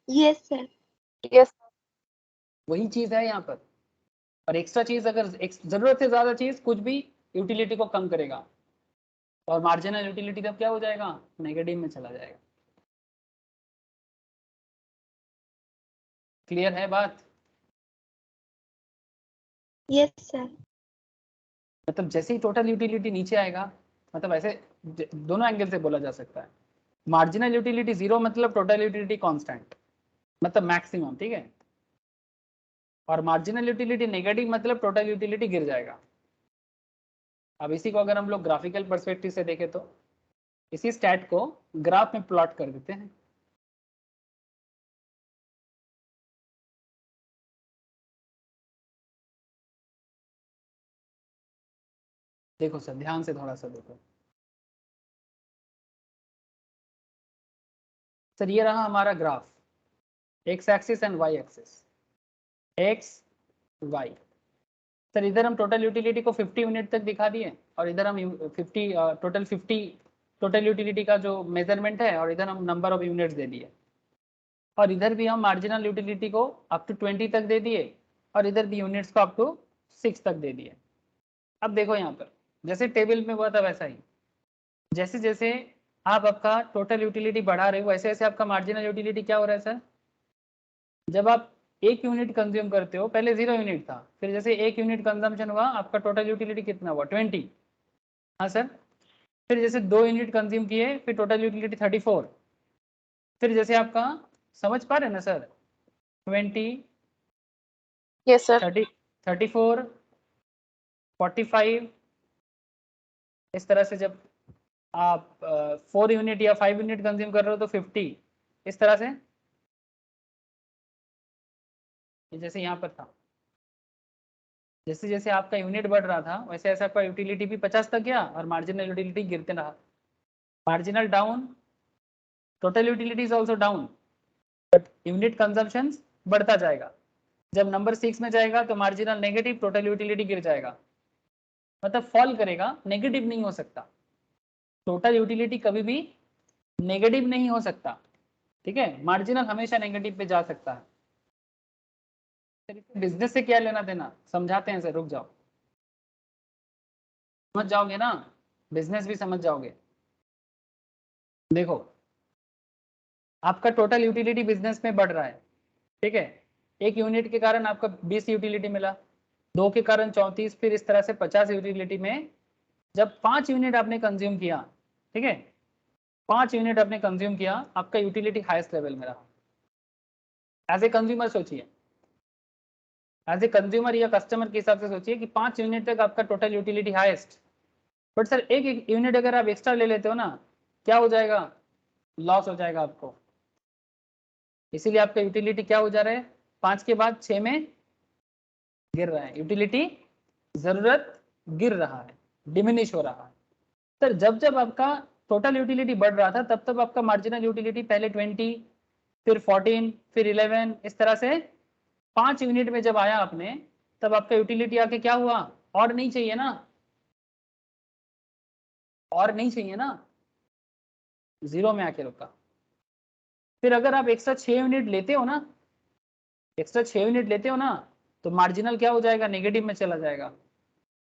Yes, sir. यस। वही चीज है यहाँ पर। और एक्स्ट्रा चीज अगर जरूरत से ज्यादा चीज कुछ भी यूटिलिटी को कम करेगा, और मार्जिनल यूटिलिटी तब क्या हो जाएगा, नेगेटिव में चला जाएगा। क्लियर है बात? Yes, sir. मतलब जैसे ही टोटल यूटिलिटी नीचे आएगा, मतलब ऐसे दोनों एंगल से बोला जा सकता है। मार्जिनल यूटिलिटी जीरो मतलब टोटल यूटिलिटी कांस्टेंट, मतलब मैक्सिमम, ठीक है। और मार्जिनल यूटिलिटी नेगेटिव मतलब टोटल यूटिलिटी गिर जाएगा। अब इसी को अगर हम लोग ग्राफिकल पर्सपेक्टिव से देखें तो इसी स्टैट को ग्राफ में प्लॉट कर देते हैं। देखो सर, ध्यान से थोड़ा सा देखो सर, ये रहा हमारा graph, x axis and y axis, x y. Sir इधर हम टोटल यूटिलिटी को 50 यूनिट तक दिखा दिए, और इधर हम 50 टोटल यूटिलिटी का जो मेजरमेंट है, और इधर हम नंबर ऑफ यूनिट्स दे दिए। और इधर भी हम मार्जिनल यूटिलिटी को अप टू 20 तक दे दिए, और इधर भी यूनिट्स को अप टू 6 तक दे दिए। अब देखो यहाँ पर जैसे टेबल में हुआ था वैसा ही, जैसे जैसे आप आपका टोटल यूटिलिटी बढ़ा रहे हो, वैसे वैसे आपका मार्जिनल यूटिलिटी क्या हो रहा है सर। जब आप 1 यूनिट कंज्यूम करते हो, पहले 0 यूनिट था, फिर जैसे 1 यूनिट कंजम्पशन हुआ, आपका टोटल यूटिलिटी कितना हुआ, 20। हाँ सर। फिर जैसे 2 यूनिट कंज्यूम किए, फिर टोटल यूटिलिटी 34। फिर जैसे आपका, समझ पा रहे हैं ना सर, 20, यस सर। 34, 45, इस तरह से जब आप 4 यूनिट या 5 यूनिट कंज्यूम कर रहे हो तो 50, इस तरह से। जैसे यहाँ पर था, जैसे जैसे आपका यूनिट बढ़ रहा था, वैसे वैसे आपका यूटिलिटी भी 50 तक गया, और मार्जिनल यूटिलिटी गिरते रहा। Marginal down, total utility is also down, but unit consumption बढ़ता जाएगा। जब नंबर 6 में जाएगा तो मार्जिनल नेगेटिव, टोटल यूटिलिटी गिर जाएगा, मतलब फॉल करेगा, नेगेटिव नहीं हो सकता। टोटल यूटिलिटी कभी भी नेगेटिव नहीं हो सकता, ठीक है। मार्जिनल हमेशा नेगेटिव पे जा सकता है। बिजनेस से क्या लेना देना, समझाते हैं सर, रुक जाओ, समझ जाओगे ना, बिजनेस भी समझ जाओगे। देखो, आपका टोटल यूटिलिटी बिजनेस में बढ़ रहा है, ठीक है। 1 यूनिट के कारण आपका 20 यूटिलिटी मिला, 2 के कारण 34, फिर इस तरह से 50 यूटिलिटी में जब 5 यूनिट आपने कंज्यूम किया, ठीक है, 5 यूनिट आपने कंज्यूम किया, आपका यूटिलिटी हाईएस्ट लेवल में रहा। एज ए कंज्यूमर सोचिए, एज ए कंज्यूमर या कस्टमर के हिसाब से सोचिए कि 5 यूनिट तक आपका total utility highest. But sir एक यूनिट अगर आप एक्स्ट्रा ले लेते हो ना, क्या हो जाएगा, लॉस हो जाएगा आपको। इसीलिए आपका यूटिलिटी क्या हो जा रहा है, 5 के बाद 6 में गिर रहा है, यूटिलिटी जरूरत गिर रहा है, डिमिनिश हो रहा है। सर जब जब आपका टोटल यूटिलिटी बढ़ रहा था, तब तब आपका मार्जिनल यूटिलिटी पहले 20, फिर 14, फिर 11, इस तरह से 5 यूनिट में जब आया आपने, तब आपका यूटिलिटी आके क्या हुआ, और नहीं चाहिए ना, और नहीं चाहिए ना, 0 में आके रुका। फिर अगर आप एक्स्ट्रा 6 यूनिट लेते हो ना, एक्स्ट्रा 6 यूनिट लेते हो ना, तो मार्जिनल क्या हो जाएगा, नेगेटिव में चला जाएगा।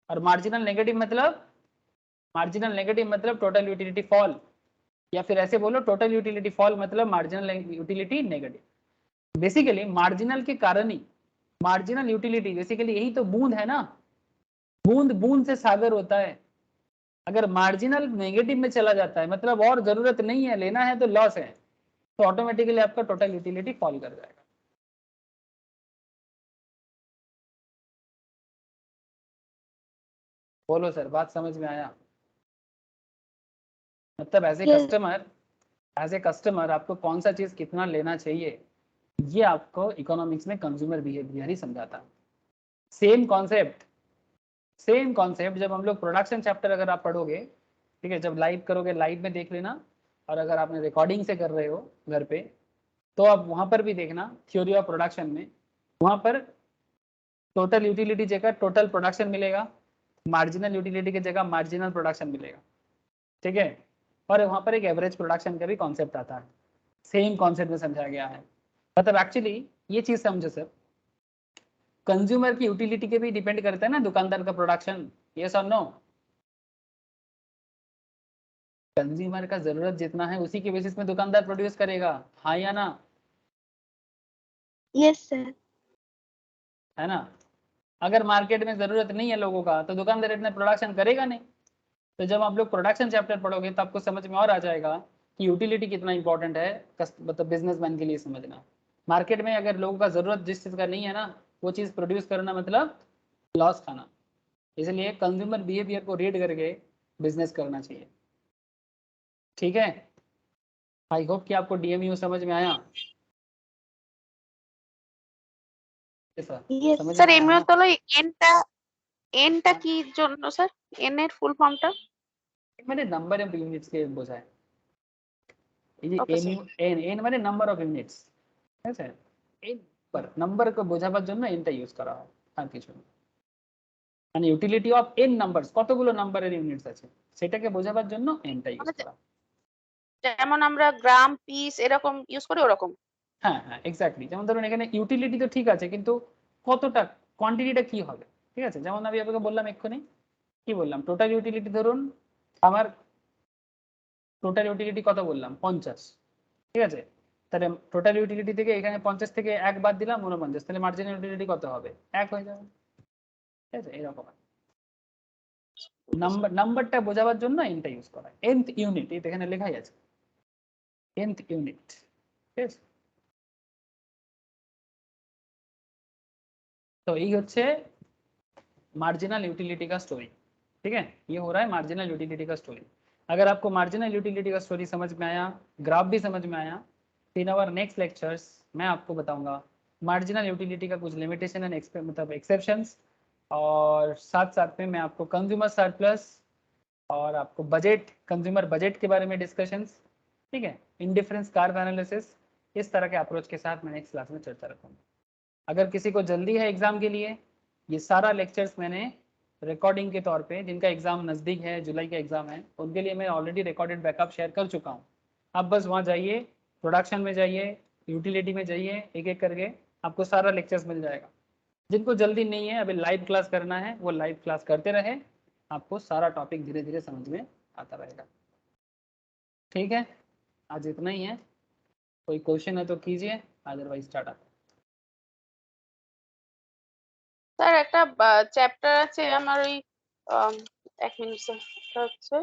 और मार्जिनल नेगेटिव मतलब टोटल यूटिलिटी फॉल, या फिर ऐसे बोलो टोटल यूटिलिटी फॉल मतलब marginal utility negative. Basically marginal के कारण ही, मार्जिनल यूटिलिटी बेसिकली यही तो बूंद है ना, बूंद बूंद से सागर होता है। अगर मार्जिनल नेगेटिव में चला जाता है, मतलब और जरूरत नहीं है, लेना है तो लॉस है, तो ऑटोमेटिकली आपका टोटल यूटिलिटी फॉल कर जाएगा। बोलो सर, बात समझ में आया? मतलब एज ए Yes. कस्टमर आपको कौन सा चीज कितना लेना चाहिए, ये आपको इकोनॉमिक्स में कंज्यूमर बिहेवियर ही समझाता है। सेम कॉन्सेप्ट जब हम लोग प्रोडक्शन चैप्टर अगर आप पढ़ोगे, ठीक है, जब लाइव करोगे लाइव में देख लेना, और अगर आपने रिकॉर्डिंग से कर रहे हो घर पे तो आप वहां पर भी देखना थ्योरी ऑफ प्रोडक्शन में, वहां पर टोटल यूटिलिटी जगह टोटल प्रोडक्शन मिलेगा, मार्जिनल यूटिलिटी की जगह मार्जिनल प्रोडक्शन मिलेगा, ठीक है, और वहां पर एक एवरेज प्रोडक्शन का भी कॉन्सेप्ट आता है, सेम कॉन्सेप्ट में समझाया गया है। मतलब एक्चुअली ये चीज समझो सर, कंज्यूमर की यूटिलिटी के भी डिपेंड करता है ना दुकानदार का प्रोडक्शन, यस और नो? कंज्यूमर का जरूरत जितना है उसी के बेसिस में दुकानदार प्रोड्यूस करेगा, हाँ या ना? Yes, sir. है ना? अगर मार्केट में जरूरत नहीं है लोगों का तो दुकानदार इतना प्रोडक्शन करेगा नहीं। तो जब आप लोग प्रोडक्शन चैप्टर पढ़ोगे तो आपको समझ में और आ जाएगा कि यूटिलिटी कितना इंपॉर्टेंट है, मतलब बिजनेसमैन के लिए समझना। मार्केट में अगर लोगों का जरूरत जिस चीज का नहीं है ना, वो चीज प्रोड्यूस करना मतलब लॉस खाना। इसलिए कंज्यूमर बिहेवियर को रीड करके बिजनेस करना चाहिए, ठीक है? आई होप कि आपको डीएमयू समझ में आया। Yes. समझ স্যার में आया এমনিও ना? তাহলে এনটা কি জন্য স্যার, এন এর ফুল ফর্মটা? मैंने नंबर ऑफ यूनिट्स के बोझा है, ये okay N sir. You N N মানে নাম্বার অফ ইউনিটস, ঠিক আছে? এন पर নাম্বারকে বোঝাবার জন্য এনটা ইউজ করা হয়, আর কিছু না। মানে ইউটিলিটি অফ এন নাম্বারস, কতগুলো নাম্বারের ইউনিটস আছে সেটাকে বোঝাবার জন্য এনটা ইউজ মানে করা। যেমন আমরা গ্রাম পিস এরকম ইউজ করি ওরকম? হ্যাঁ হ্যাঁ এক্স্যাক্টলি, যেমন ধরুন এখানে ইউটিলিটি তো ঠিক আছে কিন্তু কতটা, কোয়ান্টিটিটা কি হবে, ঠিক আছে? যেমন আমি আপনাকে বললাম এক্ষুনি, কি বললাম, টোটাল ইউটিলিটি ধরুন আমার টোটাল ইউটিলিটি কত বললাম 50, ঠিক আছে? তাহলে টোটাল ইউটিলিটি থেকে এখানে 50 থেকে 1 বাদ দিলাম 49, তাহলে মার্জিনাল ইউটিলিটি কত হবে? 1 হয়ে যাবে, ঠিক আছে? এরকম নাম্বারটা বোঝাবার জন্য এনটা ইউজ করা, nth ইউনিট, এই এখানে লেখাই আছে nth ইউনিট, ঠিক আছে? तो यही হচ্ছে मार्जिनल यूटिलिटी का स्टोरी, ठीक है? ये हो रहा है मार्जिनल यूटिलिटी का स्टोरी। अगर आपको मार्जिनल यूटिलिटी का स्टोरी समझ में आया, ग्राफ भी समझ में आया, इन आवर नेक्स्ट लेक्चर्स मैं आपको बताऊंगा मार्जिनल यूटिलिटी का कुछ लिमिटेशन एंड मतलब एक्सेप्शंस, और साथ साथ में मैं आपको कंज्यूमर सरप्लस और आपको बजट, कंज्यूमर बजट के बारे में डिस्कशंस, ठीक है, इंडिफरेंस कार्व एनालिसिस, इस तरह के अप्रोच के साथ मैं नेक्स्ट क्लास में चर्चा रखूंगा। अगर किसी को जल्दी है एग्जाम के लिए, ये सारा लेक्चर्स मैंने रिकॉर्डिंग के तौर पे, जिनका एग्जाम नज़दीक है, जुलाई का एग्जाम है, उनके लिए मैं ऑलरेडी रिकॉर्डेड बैकअप शेयर कर चुका हूँ। आप बस वहाँ जाइए, प्रोडक्शन में जाइए, यूटिलिटी में जाइए, एक एक करके आपको सारा लेक्चर्स मिल जाएगा। जिनको जल्दी नहीं है अभी लाइव क्लास करना है वो लाइव क्लास करते रहे, आपको सारा टॉपिक धीरे धीरे समझ में आता रहेगा, ठीक है? आज इतना ही है, कोई क्वेश्चन है तो कीजिए, अदरवाइज टाटा। স্যার একটা চ্যাপ্টার আছে আমার ওই 1 মিনিট স্যার, হচ্ছে